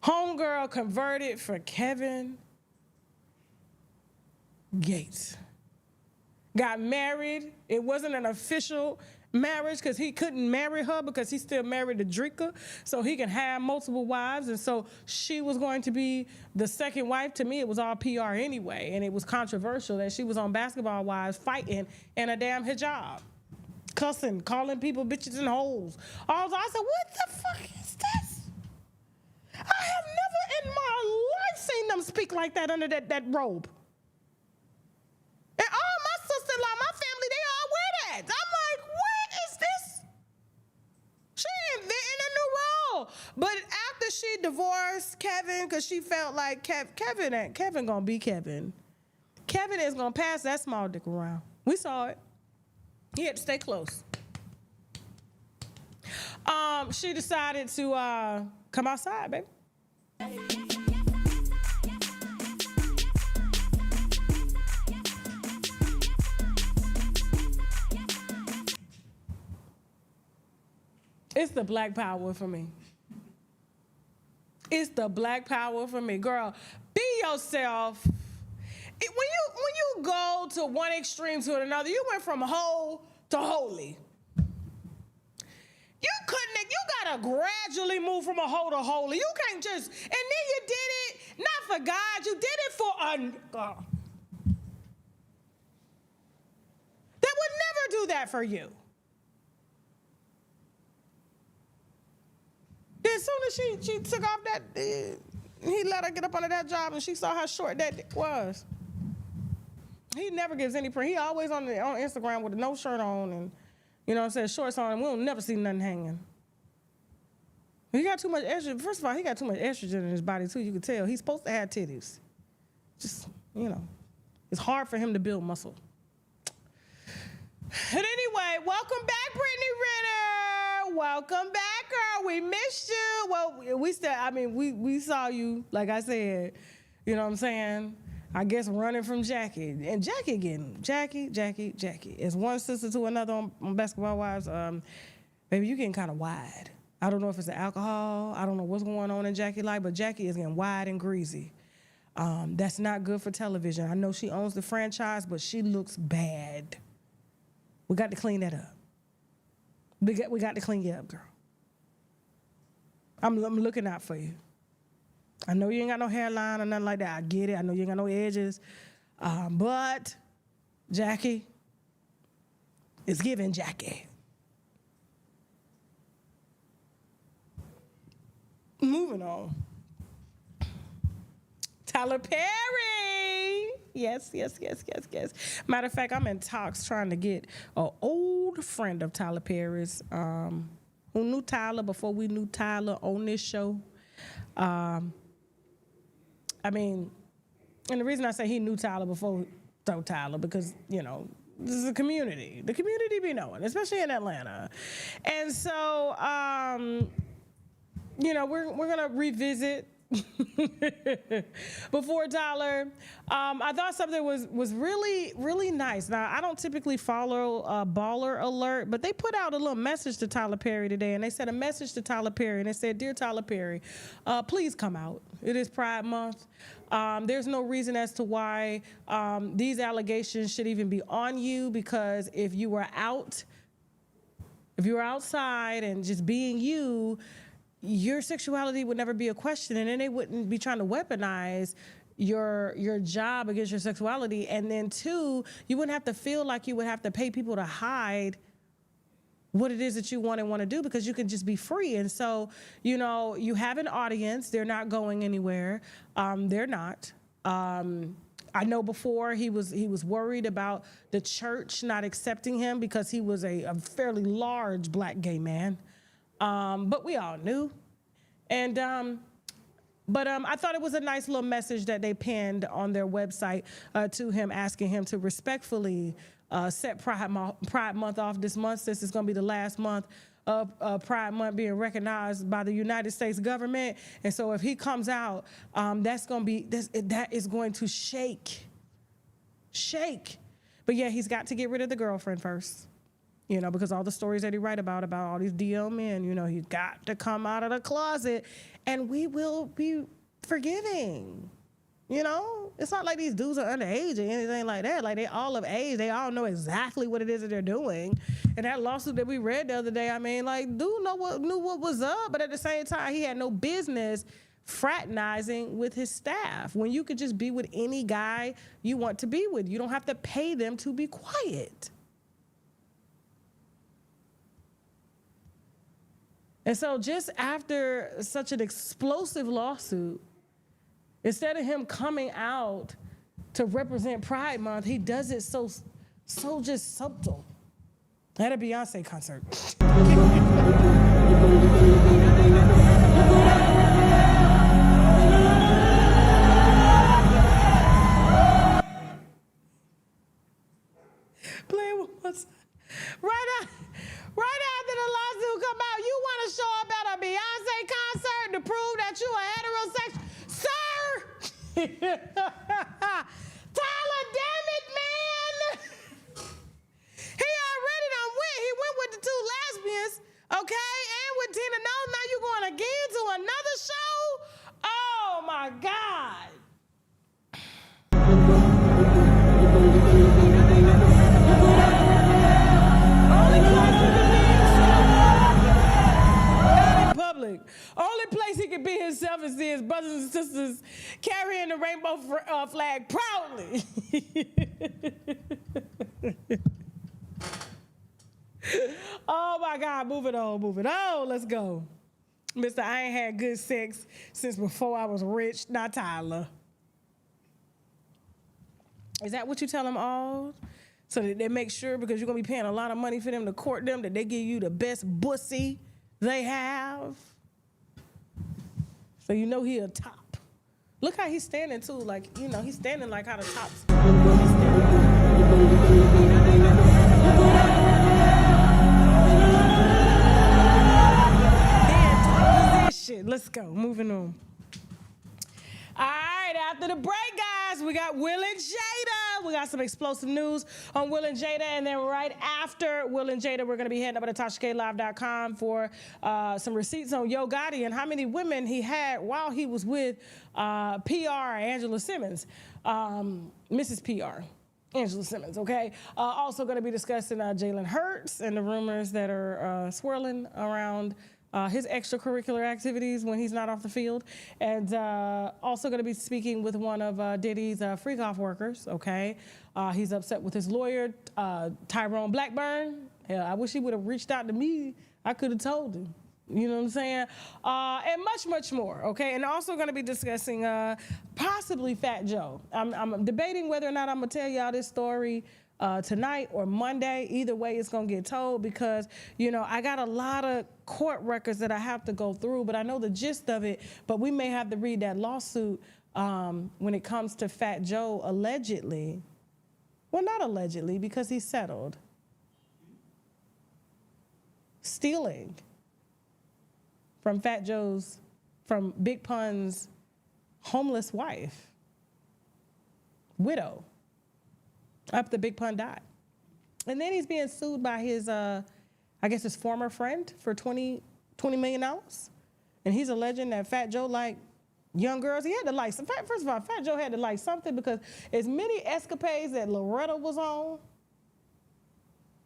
Homegirl converted for Kevin Gates. Got married. It wasn't an official marriage because he couldn't marry her because he still married to Drika, so he can have multiple wives. And so she was going to be the second wife. To me, it was all PR anyway, and it was controversial that she was on Basketball Wives fighting in a damn hijab, cussing, calling people bitches and hoes. I said, what the fuck is this? I have never in my life seen them speak like that under that robe. And all my sister-in-law, my family, they all wear that. I'm like, what is this? She inventing a new role. But after she divorced Kevin, because she felt like Kevin gonna be Kevin. Kevin is gonna pass that small dick around. We saw it. He had to stay close. She decided to come outside, baby. It's the black power for me. It's the black power for me. Girl, be yourself. When you go to one extreme to another, you went from hoe to holy. You gotta gradually move from a hoe to holy. You can't just, and then you did it, not for God, you did it for God. That would never do that for you. Then as soon as she took off that, he let her get up under that job, and she saw how short that was. He never gives any print. He always on Instagram with no shirt on and, you know what I'm saying, shorts on, and we don't never see nothing hanging. He got too much estrogen. First of all, he got too much estrogen in his body, too. You can tell. He's supposed to have titties. Just, you know, it's hard for him to build muscle. And anyway, welcome back, Brittany Renner. Welcome back, girl. We missed you. Well, we saw you, like I said, you know what I'm saying? I guess running from Jackie. And Jackie again. Jackie. It's one sister to another on Basketball Wives. Baby, you getting kind of wide. I don't know if it's the alcohol. I don't know what's going on in Jackie's life, but Jackie is getting wide and greasy. That's not good for television. I know she owns the franchise, but she looks bad. We got to clean that up. We got to clean you up, girl. I'm looking out for you. I know you ain't got no hairline or nothing like that. I get it. I know you ain't got no edges. But Jackie, it's giving Jackie. Moving on. Tyler Perry. Yes. Matter of fact, I'm in talks trying to get an old friend of Tyler Perry's who knew Tyler before we knew Tyler on this show. And the reason I say he knew Tyler before Tyler, because, you know, this is a community. The community be knowing, especially in Atlanta. And so, you know, we're going to revisit before Tyler. I thought something was really, really nice. Now, I don't typically follow Baller Alert, but they put out a little message to Tyler Perry today, and they said a message to Tyler Perry, and they said, "Dear Tyler Perry, please come out. It is Pride Month. There's no reason as to why these allegations should even be on you, because if you were outside and just being you, your sexuality would never be a question, and then they wouldn't be trying to weaponize your job against your sexuality. And then two, you wouldn't have to feel like you would have to pay people to hide what it is that you want to do, because you can just be free. And so, you know, you have an audience. They're not going anywhere. They're not. I know before he was worried about the church not accepting him because he was a fairly large black gay man. But we all knew. And I thought it was a nice little message that they pinned on their website to him, asking him to respectfully set Pride Month off this month, since it's going to be the last month of Pride Month being recognized by the United States government. And so if he comes out, that is going to shake. But yeah, he's got to get rid of the girlfriend first. Because all the stories that he write about all these DL men, he's got to come out of the closet, and we will be forgiving. It's not like these dudes are underage or anything like that. Like, they all of age. They all know exactly what it is that they're doing. And that lawsuit that we read the other day, I mean, like, dude knew what was up, but at the same time, he had no business fraternizing with his staff when you could just be with any guy you want to be with. You don't have to pay them to be quiet. And so just after such an explosive lawsuit, instead of him coming out to represent Pride Month, he does it so just subtle. At a Beyonce concert. Play it one more time. Right after the lawsuit come out, you want to show up at a Beyonce concert to prove that you are heterosexual? Sir! Tyler, damn it, man! He already done went. He went with the two lesbians, okay? And with Tina Knowles. Now you going again to another show? Oh, my God. Only place he can be himself is his brothers and sisters carrying the rainbow flag proudly. Oh my God, moving on, let's go. Mr. I ain't had good sex since before I was rich, not Tyler. Is that what you tell them all? So that they make sure, because you're gonna be paying a lot of money for them to court them, that they give you the best bussy they have. So he a top. Look how he's standing too, like, he's standing like how the tops. Position. Let's go, moving on. All right, after the break, guys, we got Will and Jada. We got some explosive news on Will and Jada, and then right after Will and Jada, we're going to be heading over to TashaKLive.com for some receipts on Yo Gotti and how many women he had while he was with PR Angela Simmons, Mrs. PR. Angela Simmons, okay? Also going to be discussing Jalen Hurts and the rumors that are swirling around his extracurricular activities when he's not off the field. And also going to be speaking with one of Diddy's freak-off workers, okay? He's upset with his lawyer, Tyrone Blackburn. Hell, I wish he would have reached out to me. I could have told him. You know what I'm saying? And much, much more, okay? And also going to be discussing possibly Fat Joe. I'm debating whether or not I'm going to tell y'all this story tonight or Monday. Either way, it's going to get told because, I got a lot of court records that I have to go through, but I know the gist of it. But we may have to read that lawsuit when it comes to Fat Joe allegedly. Well, not allegedly, because he settled. Stealing from from Big Pun's homeless wife, widow, after Big Pun died. And then he's being sued by his, his former friend for $20 million. And he's alleging that Fat Joe liked young girls. He had to like, first of all, Fat Joe had to like something because as many escapades that Loretta was on,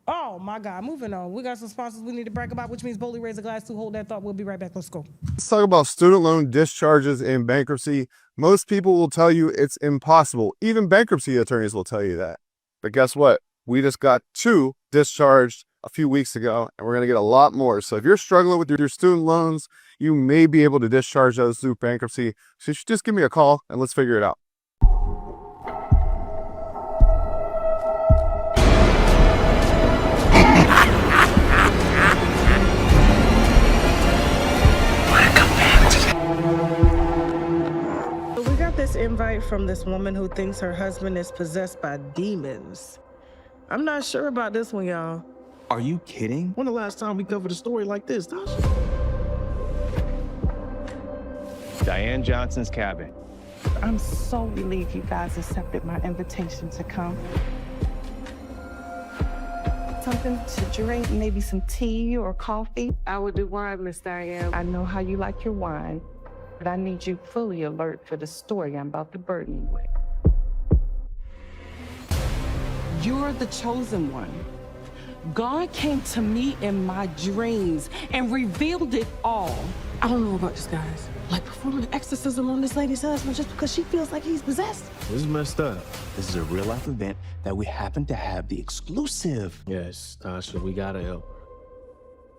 oh my God, moving on. We got some sponsors we need to brag about, which means boldly raise a glass to hold that thought. We'll be right back. Let's go.
Let's talk about student loan discharges in bankruptcy. Most people will tell you it's impossible. Even bankruptcy attorneys will tell you that. But guess what? We just got 2 discharged a few weeks ago, and we're going to get a lot more. So if you're struggling with your student loans, you may be able to discharge those through bankruptcy. So you should just give me a call and let's figure it out.
from this woman who thinks her husband is possessed by demons. I'm not sure about this one, y'all.
Are you kidding?
When the last time we covered a story like this, Tasha?
Diane Johnson's cabin.
I'm so relieved you guys accepted my invitation to come. Something to drink, maybe some tea or coffee? I would do wine, Miss Diane. I know how you like your wine, but I need you fully alert for the story I'm about to burden you with. You're the chosen one. God came to me in my dreams and revealed it all. I don't know about this, guys. Like performing an exorcism on this lady's husband just because she feels like he's possessed.
This is messed up.
This is a real-life event that we happen to have the exclusive.
Yes, Tasha, we gotta help.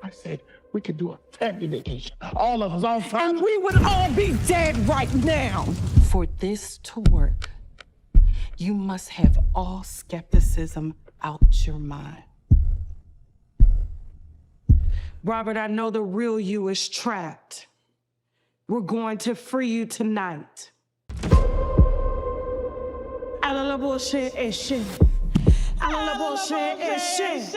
I said we could do a family vacation. All of us, all five.
And we would all be dead right now. For this to work, you must have all skepticism out your mind. Robert, I know the real you is trapped. We're going to free you tonight. A la bullshit is shit. A la bullshit is shit.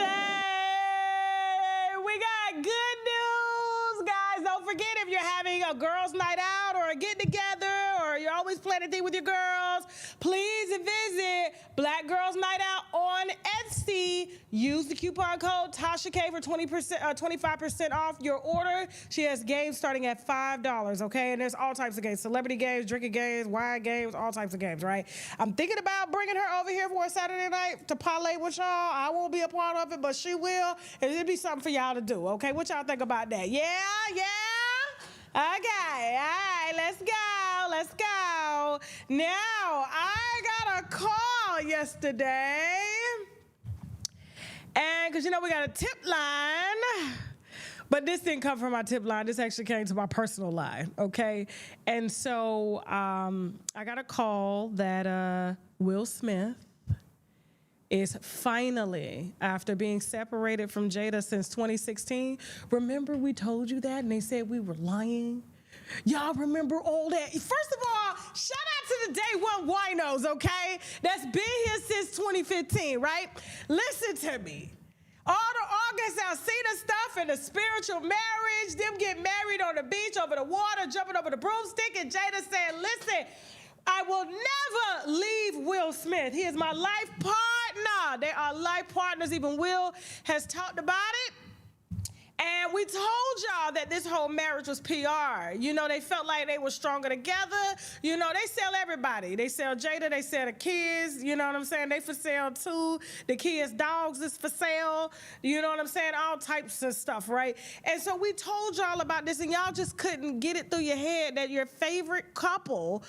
We got good news, guys. Don't forget, if you're having a girls' night out or a get-together or you're always planning things with your girls, please visit Black Girls Night Out on Etsy. Use the coupon code TASHA-K for 25% off your order. She has games starting at $5, okay? And there's all types of games. Celebrity games, drinking games, wine games, all types of games, right? I'm thinking about bringing her over here for a Saturday night to parlay with y'all. I won't be a part of it, but she will. And it'll be something for y'all to do, okay? What y'all think about that? Yeah? Okay, all right, let's go. Now, I got a call yesterday. And because, we got a tip line, but this didn't come from my tip line. This actually came to my personal line, okay? And so I got a call that Will Smith is finally, after being separated from Jada since 2016, remember we told you that and they said we were lying? Y'all remember all that? First of all, shout out to the Day One winos, okay? That's been here since 2015, right? Listen to me. All the August Alsina stuff and the spiritual marriage, them getting married on the beach, over the water, jumping over the broomstick, and Jada saying, listen, I will never leave Will Smith. He is my life partner. They are life partners. Even Will has talked about it. And we told y'all that this whole marriage was PR. They felt like they were stronger together. They sell everybody. They sell Jada, they sell the kids, you know what I'm saying? They for sale too. The kids' dogs is for sale, you know what I'm saying? All types of stuff, right? And so we told y'all about this and y'all just couldn't get it through your head that your favorite couple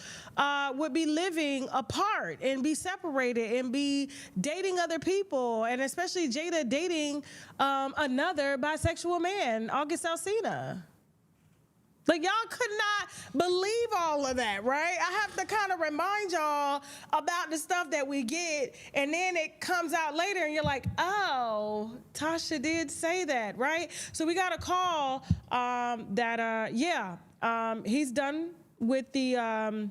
would be living apart and be separated and be dating other people, and especially Jada dating another bisexual man, August Alsina. Like, y'all could not believe all of that, right? I have to kind of remind y'all about the stuff that we get, and then it comes out later, and you're like, oh, Tasha did say that, right? So we got a call he's done with the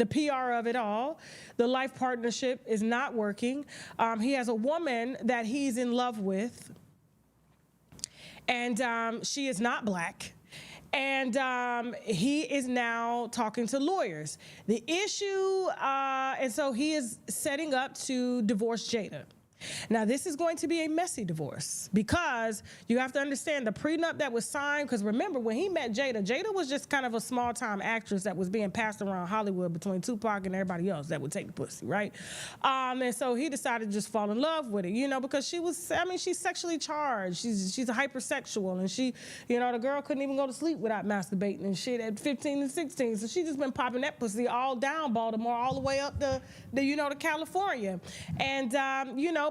PR of it all. The life partnership is not working. He has a woman that he's in love with, and she is not black. And he is now talking to lawyers. The issue, and so he is setting up to divorce Jada. Now, this is going to be a messy divorce because you have to understand the prenup that was signed, because remember, when he met Jada, Jada was just kind of a small-time actress that was being passed around Hollywood between Tupac and everybody else that would take the pussy, right? And so he decided to just fall in love with it, because she's sexually charged. She's a hypersexual, and she, the girl couldn't even go to sleep without masturbating and shit at 15 and 16. So she just been popping that pussy all down Baltimore, all the way up to California. And,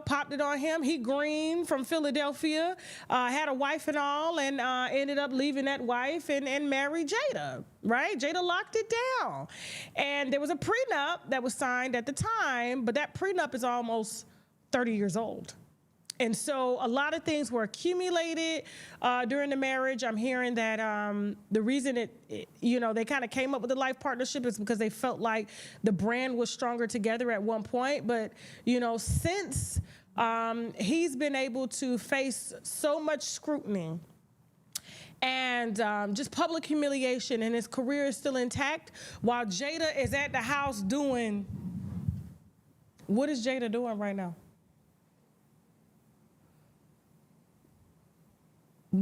popped it on him. He green from Philadelphia, had a wife and all, and ended up leaving that wife and married Jada, right? Jada locked it down. And there was a prenup that was signed at the time, but that prenup is almost 30 years old. And so a lot of things were accumulated during the marriage. I'm hearing that the reason they kind of came up with the life partnership is because they felt like the brand was stronger together at one point. But, since he's been able to face so much scrutiny and just public humiliation, and his career is still intact, while Jada is at the house doing, what is Jada doing right now?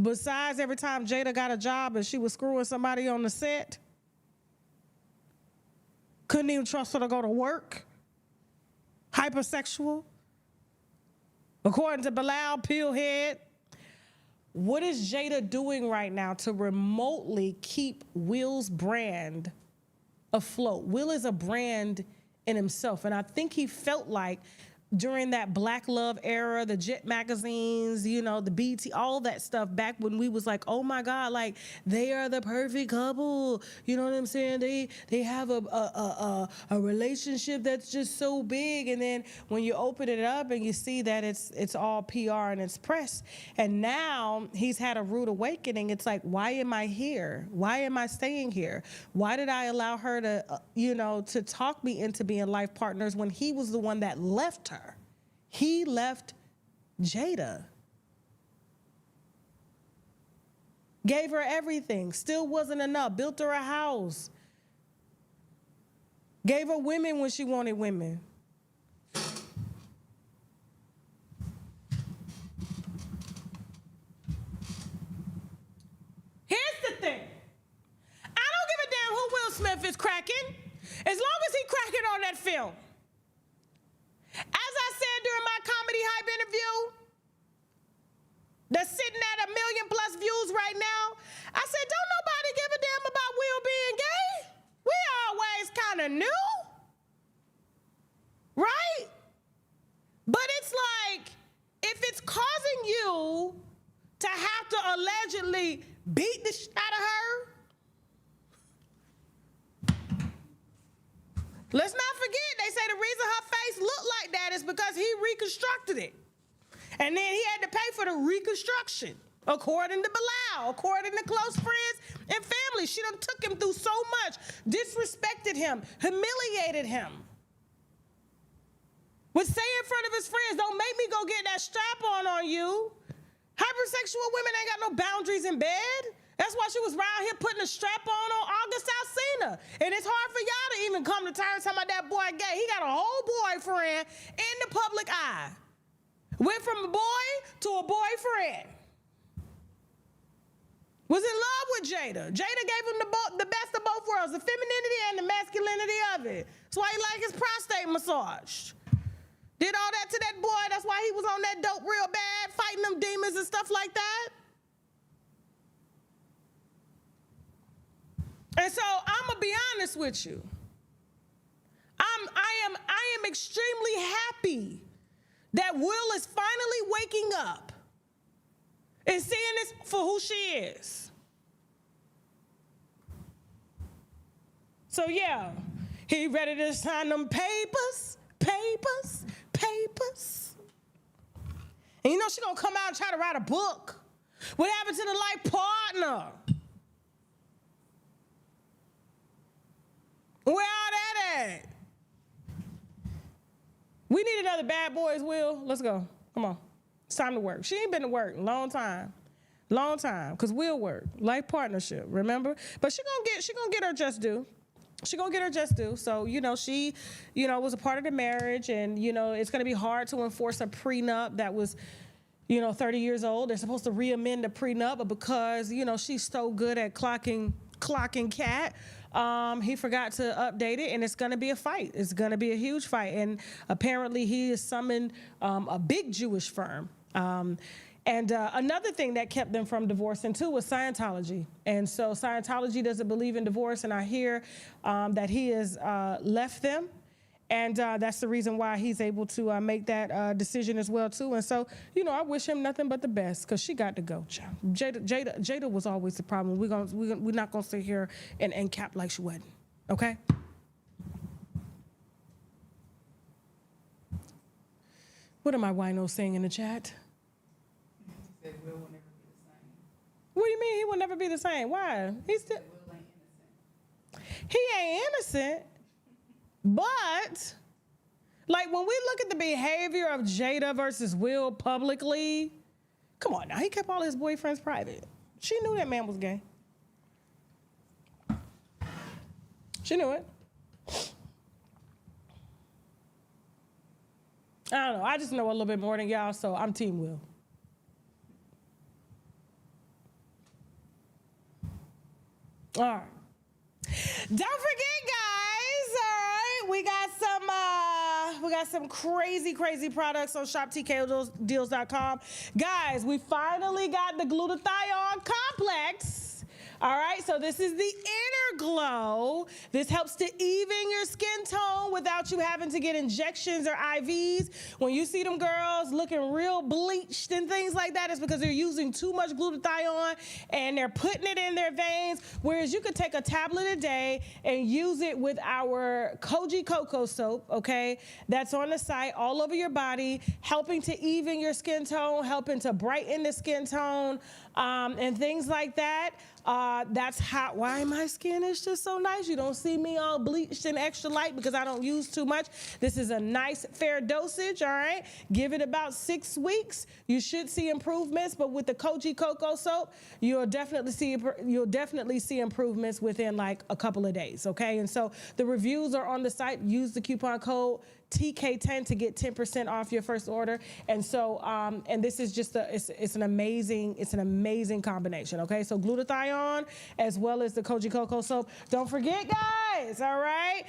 Besides every time Jada got a job and she was screwing somebody on the set, couldn't even trust her to go to work, hypersexual, according to Bilal Pillhead. What is Jada doing right now to remotely keep Will's brand afloat? Will is a brand in himself, and I think he felt like during that Black Love era, the Jet magazines, the BT, all that stuff, back when we was like, oh my God, like they are the perfect couple. You know what I'm saying? They have a relationship that's just so big. And then when you open it up and you see that it's all PR and it's press, and now he's had a rude awakening. It's like, why am I here? Why am I staying here? Why did I allow her to, to talk me into being life partners when he was the one that left her? He left Jada. Gave her everything. Still wasn't enough. Built her a house. Gave her women when she wanted women. Here's the thing. I don't give a damn who Will Smith is cracking, as long as he cracking on that film. As I said during my Comedy Hype interview, that's sitting at 1 million+ views right now, I said, don't nobody give a damn about Will being gay. We always kind of knew, right? But it's like, if it's causing you to have to allegedly beat the shit out of her, let's not forget, they say the reason her face looked like that is because he reconstructed it. And then he had to pay for the reconstruction, according to Bilal, according to close friends and family. She done took him through so much, disrespected him, humiliated him. Would say in front of his friends, don't make me go get that strap on you. Hypersexual women ain't got no boundaries in bed. That's why she was around here putting a strap on August Alsina. And it's hard for y'all to even come to terms talking about that boy gay. He got a whole boyfriend in the public eye. Went from a boy to a boyfriend. Was in love with Jada. Jada gave him the best of both worlds, the femininity and the masculinity of it. That's why he liked his prostate massage. Did all that to that boy. That's why he was on that dope real bad, fighting them demons and stuff like that. And so I'm gonna be honest with you. I am extremely happy that Will is finally waking up and seeing this for who she is. So yeah, he ready to sign them papers. And she gonna come out and try to write a book. What happened to the life partner? Where all that at? We need another Bad Boys, Will. Let's go. Come on. It's time to work. She ain't been to work in a long time. Because Will work. Life partnership, remember? But she gonna get her just due. So, she, was a part of the marriage, and, it's going to be hard to enforce a prenup that was, 30 years old. They're supposed to re-amend the prenup, but because, she's so good at clocking cat, he forgot to update it, and it's going to be a fight. It's going to be a huge fight. And apparently he has summoned a big Jewish firm. And another thing that kept them from divorcing too was Scientology. And so Scientology doesn't believe in divorce, and I hear that he has left them. And that's the reason why he's able to make that decision as well too. And so, I wish him nothing but the best, because she got to go, child. Jada was always the problem. We're not gonna sit here and cap like she wasn't, okay? What am I wino saying in the chat? you mean he will never be the same? Why? He ain't innocent, but like when we look at the behavior of Jada versus Will publicly, come on now, he kept all his boyfriends private. She knew that man was gay. She knew it. I don't know. I just know a little bit more than y'all, so I'm Team Will. All right. Don't forget, guys. All right, we got some crazy products on shoptkdeals.com. Guys, we finally got the glutathione complex. All right, so this is the inner glow. This helps to even your skin tone without you having to get injections or IVs. When you see them girls looking real bleached and things like that, it's because they're using too much glutathione and they're putting it in their veins. Whereas you could take a tablet a day and use it with our Koji Cocoa soap, okay? That's on the site all over your body, helping to even your skin tone, helping to brighten the skin tone, and things like that. That's why my skin is just so nice. You don't see me all bleached and extra light because I don't use too much. This is a nice, fair dosage, all right? Give it about 6 weeks. You should see improvements, but with the Koji Cocoa soap, you'll definitely see improvements within like a couple of days, okay? And so the reviews are on the site. Use the coupon code TK10 to get 10% off your first order. And so, and this is just it's an amazing combination, okay? So glutathione as well as the Koji Cocoa soap. Don't forget, guys, all right?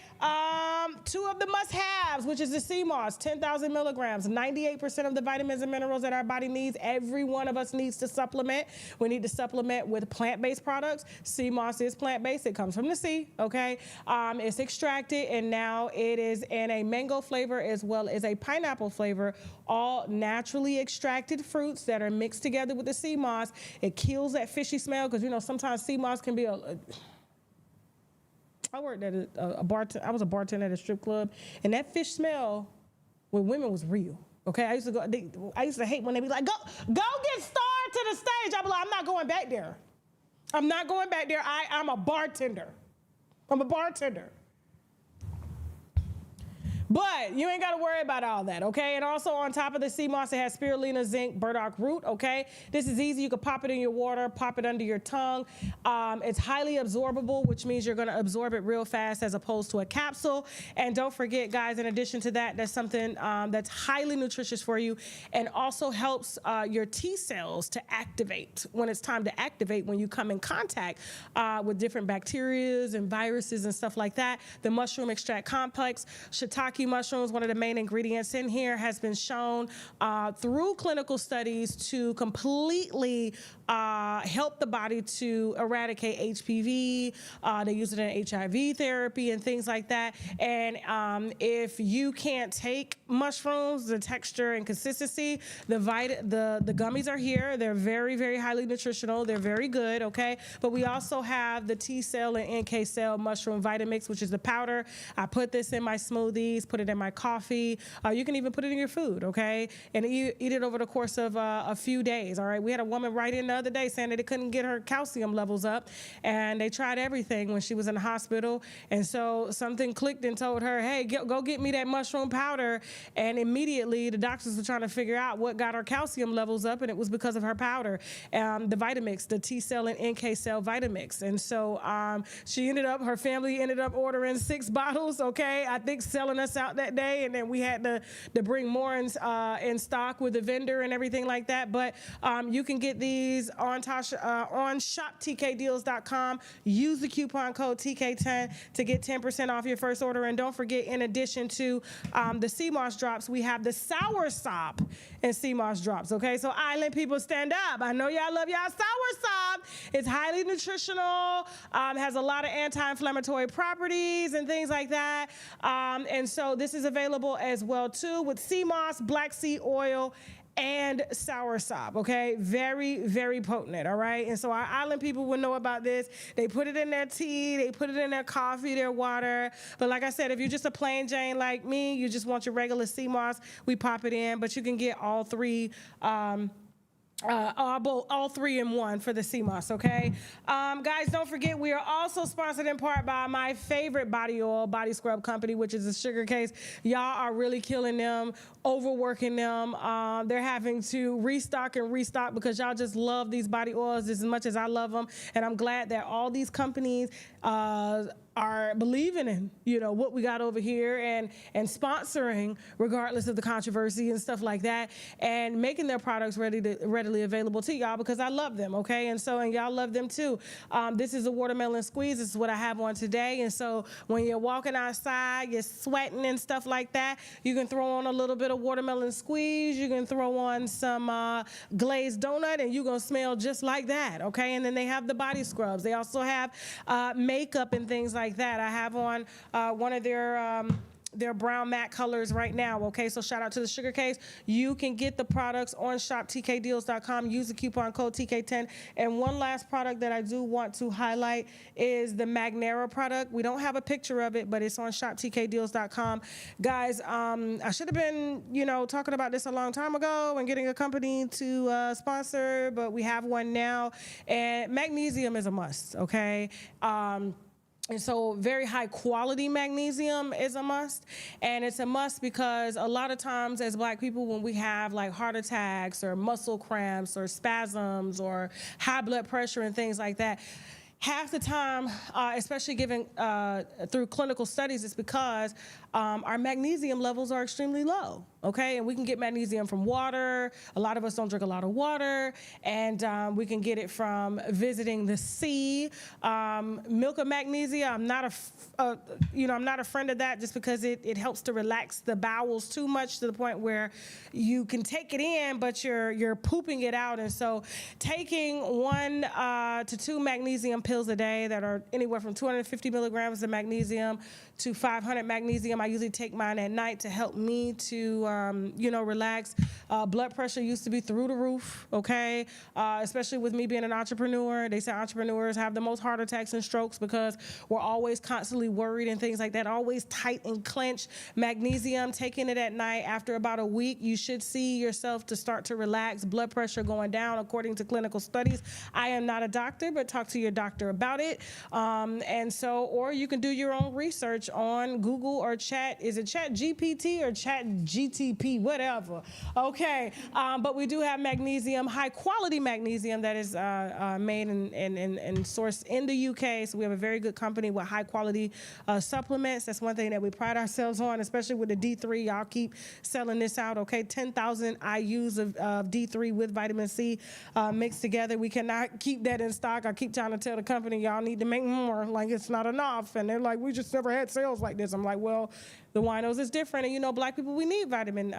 2 of the must-haves, which is the sea moss, 10,000 milligrams, 98% of the vitamins and minerals that our body needs. Every one of us needs to supplement. We need to supplement with plant-based products. Sea moss is plant-based. It comes from the sea, okay? It's extracted, and now it is in a mango flavor as well as a pineapple flavor, all naturally extracted fruits that are mixed together with the sea moss. It kills that fishy smell because, you know, sometimes sea moss can be I worked at I was a bartender at a strip club, and that fish smell with women was real. Okay, I used to hate when they be like, go get Star to the stage. I'd be like, I'm not going back there. I'm not going back there. I'm a bartender. I'm a bartender. But you ain't got to worry about all that, okay? And also on top of the sea moss, it has spirulina, zinc, burdock root, okay? This is easy. You can pop it in your water, pop it under your tongue. It's highly absorbable, which means you're going to absorb it real fast as opposed to a capsule. And don't forget, guys, in addition to that, that's something that's highly nutritious for you and also helps your T cells to activate when it's time to activate when you come in contact with different bacteria and viruses and stuff like that. The mushroom extract complex, shiitake mushrooms, one of the main ingredients in here, has been shown through clinical studies to completely help the body to eradicate HPV. They use it in HIV therapy and things like that. And if you can't take mushrooms, the texture and consistency, the gummies are here. They're very, very highly nutritional. They're very good, okay? But we also have the T cell and NK cell mushroom Vitamix, which is the powder. I put this in my smoothies, put it in my coffee. You can even put it in your food, okay? And eat it over the course of a few days, all right? We had a woman write in the other day saying that they couldn't get her calcium levels up, and they tried everything when she was in the hospital, and so something clicked and told her, hey, go get me that mushroom powder, and immediately the doctors were trying to figure out what got her calcium levels up, and it was because of her powder, the Vitamix, the T cell and NK cell Vitamix. And so her family ended up ordering 6 bottles, okay? I think selling us out that day, and then we had to bring more in stock with the vendor and everything like that. But you can get these on shoptkdeals.com. Use the coupon code TK10 to get 10% off your first order. And don't forget, in addition to the sea moss drops, we have the sour sop and sea moss drops, okay? So island people, stand up. I know y'all love y'all sour sop. It's highly nutritional, has a lot of anti-inflammatory properties and things like that. And so this is available as well too with sea moss, black seed oil, and soursop, okay? Very, very potent, all right? And so our island people will know about this. They put it in their tea, they put it in their coffee, their water. But like I said, if you're just a plain Jane like me, you just want your regular sea moss, we pop it in. But you can get all 3 all three in one for the CMOS, okay? Guys, don't forget, we are also sponsored in part by my favorite body oil, body scrub company, which is the Sugar Case. Y'all are really killing them, overworking them. They're having to restock and restock because y'all just love these body oils as much as I love them. And I'm glad that all these companies are believing in, you know, what we got over here and sponsoring regardless of the controversy and stuff like that, and making their products readily available to y'all because I love them, okay? And y'all love them too. This is a watermelon squeeze. This is what I have on today. And so when you're walking outside, you're sweating and stuff like that, you can throw on a little bit of watermelon squeeze. You can throw on some glazed donut and you're gonna smell just like that, okay? And then they have the body scrubs. They also have makeup and things like that. I have on one of their brown matte colors right now, okay? So shout out to the Sugar Case. You can get the products on shoptkdeals.com. Use the coupon code TK10. And one last product that I do want to highlight is the Magnera product. We don't have a picture of it, but it's on shoptkdeals.com. Guys, I should have been, you know, talking about this a long time ago and getting a company to sponsor, but we have one now. And magnesium is a must, okay? And so very high quality magnesium is a must. And it's a must because a lot of times as Black people, when we have like heart attacks or muscle cramps or spasms or high blood pressure and things like that, half the time, especially given through clinical studies, it's because our magnesium levels are extremely low, okay? And we can get magnesium from water. A lot of us don't drink a lot of water. And we can get it from visiting the sea. Milk of magnesia, I'm not a friend of that just because it helps to relax the bowels too much to the point where you can take it in, but you're pooping it out. And so taking 1 to 2 magnesium pills a day that are anywhere from 250 milligrams of magnesium to 500 magnesium. I usually take mine at night to help me to, relax. Blood pressure used to be through the roof, okay? Especially with me being an entrepreneur. They say entrepreneurs have the most heart attacks and strokes because we're always constantly worried and things like that, always tight and clenched. Magnesium, taking it at night, after about a week, you should see yourself to start to relax, blood pressure going down according to clinical studies. I am not a doctor, but talk to your doctor about it. Or you can do your own research on Google or is it Chat GPT or Chat GTP, whatever. Okay, but we do have magnesium, high quality magnesium that is made and sourced in the UK. So we have a very good company with high quality supplements. That's one thing that we pride ourselves on, especially with the D3. Y'all keep selling this out, okay? 10,000 IUs of D3 with vitamin C mixed together. We cannot keep that in stock. I keep trying to tell the company, y'all need to make more, like it's not enough. And they're like, we just never had sales like this. I'm like, well, the winos is different. And, you know, Black people, we need vitamin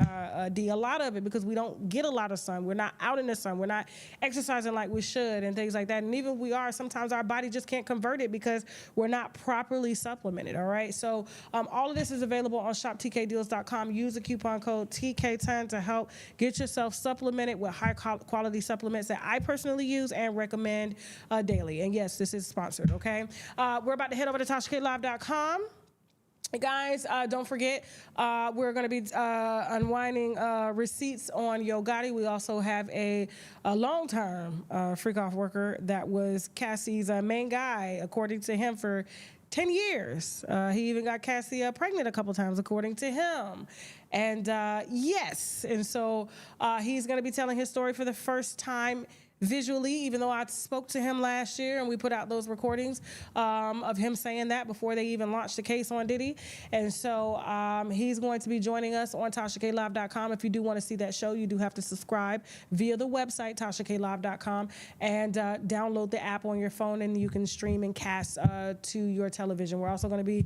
D, a lot of it, because we don't get a lot of sun. We're not out in the sun. We're not exercising like we should and things like that. And even if we are, sometimes our body just can't convert it because we're not properly supplemented, all right? So all of this is available on shoptkdeals.com. Use the coupon code TK10 to help get yourself supplemented with high quality supplements that I personally use and recommend daily. And yes, this is sponsored, okay? We're about to head over to TashaKLive.com. Guys, don't forget, we're going to be unwinding receipts on Yo Gotti. We also have a long-term freak-off worker that was Cassie's main guy, according to him, for 10 years. He even got Cassie pregnant a couple times, according to him. And yes, and so he's going to be telling his story for the first time visually, even though I spoke to him last year and we put out those recordings of him saying that before they even launched the case on Diddy. And so he's going to be joining us on TashaKLive.com. If you do want to see that show, you do have to subscribe via the website, TashaKLive.com, and download the app on your phone, and you can stream and cast to your television. We're also going to be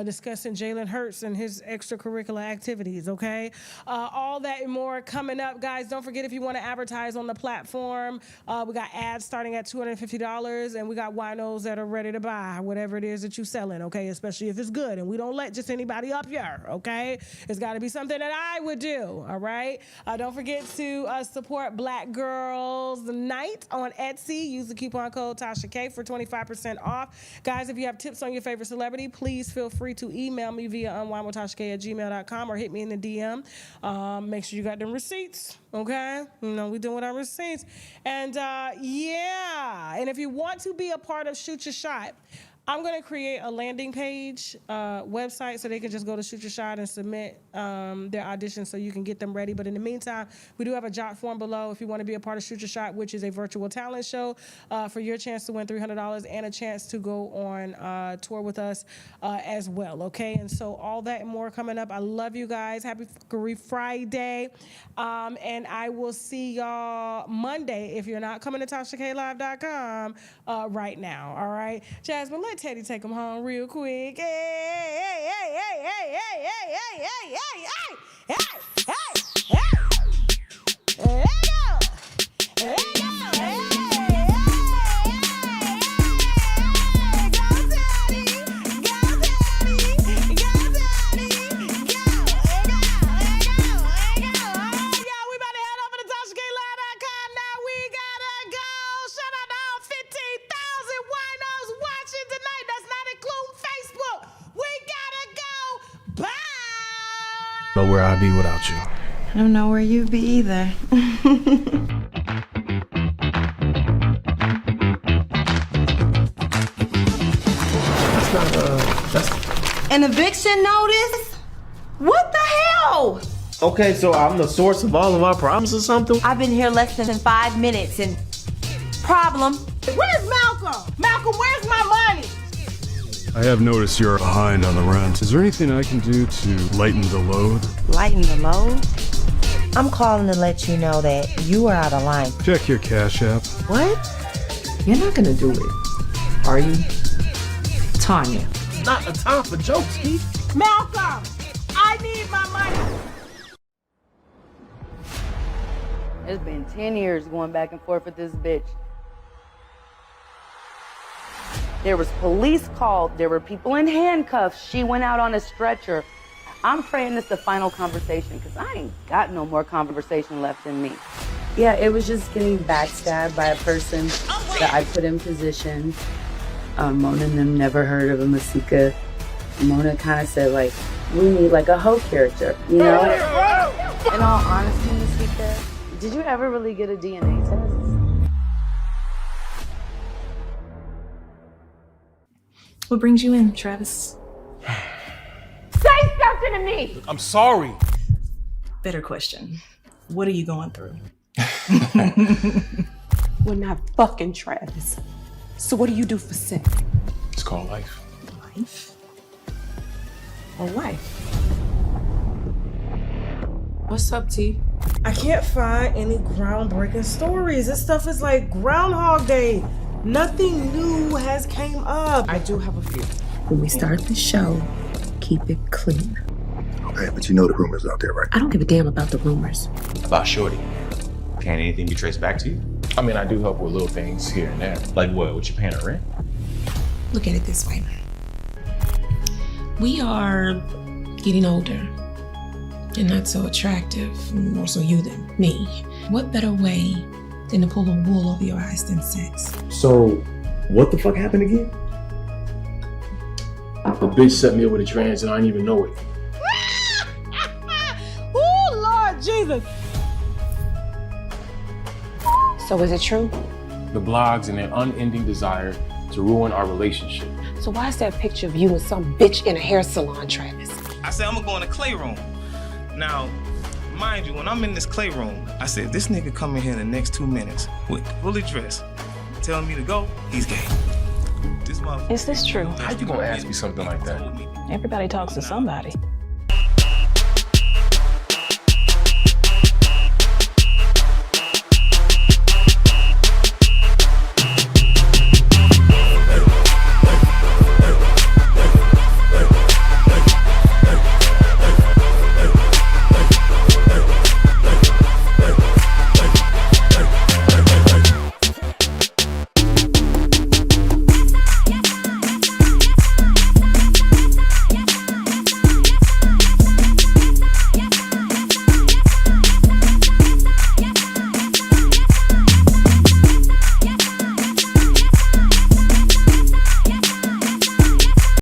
discussing Jalen Hurts and his extracurricular activities, okay? All that and more coming up, guys. Don't forget, if you want to advertise on the platform, we got ads starting at $250, and we got winos that are ready to buy whatever it is that you're selling, okay? Especially if it's good, and we don't let just anybody up here, okay? It's got to be something that I would do, all right? Don't forget to support Black Girls Night on Etsy. Use the coupon code TashaK for 25% off. Guys, if you have tips on your favorite celebrity, please feel free to email me via unwinewithtashak@gmail.com or hit me in the DM. Make sure you got them receipts, okay? You know, we doing with our receipts. And yeah, and if you want to be a part of Shoot Your Shot, I'm going to create a landing page website so they can just go to Shoot Your Shot and submit their auditions so you can get them ready. But in the meantime, we do have a jot form below if you want to be a part of Shoot Your Shot, which is a virtual talent show for your chance to win $300 and a chance to go on tour with us as well, okay? And so all that and more coming up. I love you guys. Happy Fuckery Friday. And I will see y'all Monday if you're not coming to TashaKLive.com right now, all right? Jasmine, let Teddy take him home real quick. Hey, hey, hey, hey, hey, hey, hey, hey, hey, hey, hey, hey, hey, hey. There you go. There you go. Hey, hey, hey, go Teddy. Go Teddy. Go Teddy. Go. Y'all, we about to head over to TashaKLive.com now. We gotta go. Shout out to all 15,000 winos watching tonight. That's not including Facebook. We gotta go. Bye.
Know where I'd be without you.
I don't know where you'd be either. An eviction notice? What the hell?
Okay, so I'm the source of all of our problems or something?
I've been here less than 5 minutes and problem.
Where's Malcolm? Malcolm, where's my money?
I have noticed you're behind on the rent. Is there anything I can do to lighten the load?
Lighten the load? I'm calling to let you know that you are out of line.
Check your Cash App.
What?
You're not gonna do it, are you, Tanya?
Not a time for jokes, Keith.
Malcolm, I need my money.
It's been 10 years going back and forth with this bitch. There was police called. There were people in handcuffs. She went out on a stretcher. I'm praying it's the final conversation because I ain't got no more conversation left in me. Yeah, it was just getting backstabbed by a person that I put in position. Mona and them never heard of a Masika. Mona kind of said, like, we need like a hoe character, you know? In all honesty, Masika, did you ever really get a DNA test?
What brings you in, Travis?
Say something to me!
I'm sorry.
Better question. What are you going through?
We're not fucking Travis. So what do you do for sin?
It's called life.
Life? Or wife?
What's up, T?
I can't find any groundbreaking stories. This stuff is like Groundhog Day. Nothing new has came up.
I do have a few.
When we start the show, keep it clean.
Okay, but you know the rumors out there, right?
I don't give a damn about the rumors.
About Shorty. Can anything be traced back to you?
I mean, I do help with little things here and there.
Like what? What you paying her rent?
Look at it this way. We are getting older and not so attractive, more so you than me. What better way than to pull the wool over your eyes than sex?
So, what the fuck happened again?
The bitch set me up with a trans and I didn't even know it.
Oh, Lord Jesus.
So is it true?
The blogs and their unending desire to ruin our relationship.
So why is there a picture of you and some bitch in a hair salon, Travis?
I said, I'm gonna go in the clay room. Now, mind you, when I'm in this clay room, I said, this nigga come in here in the next 2 minutes with fully dressed, telling me to go, he's gay. This motherfucker.
Is this true?
How you gonna ask me something like that?
Everybody talks to somebody.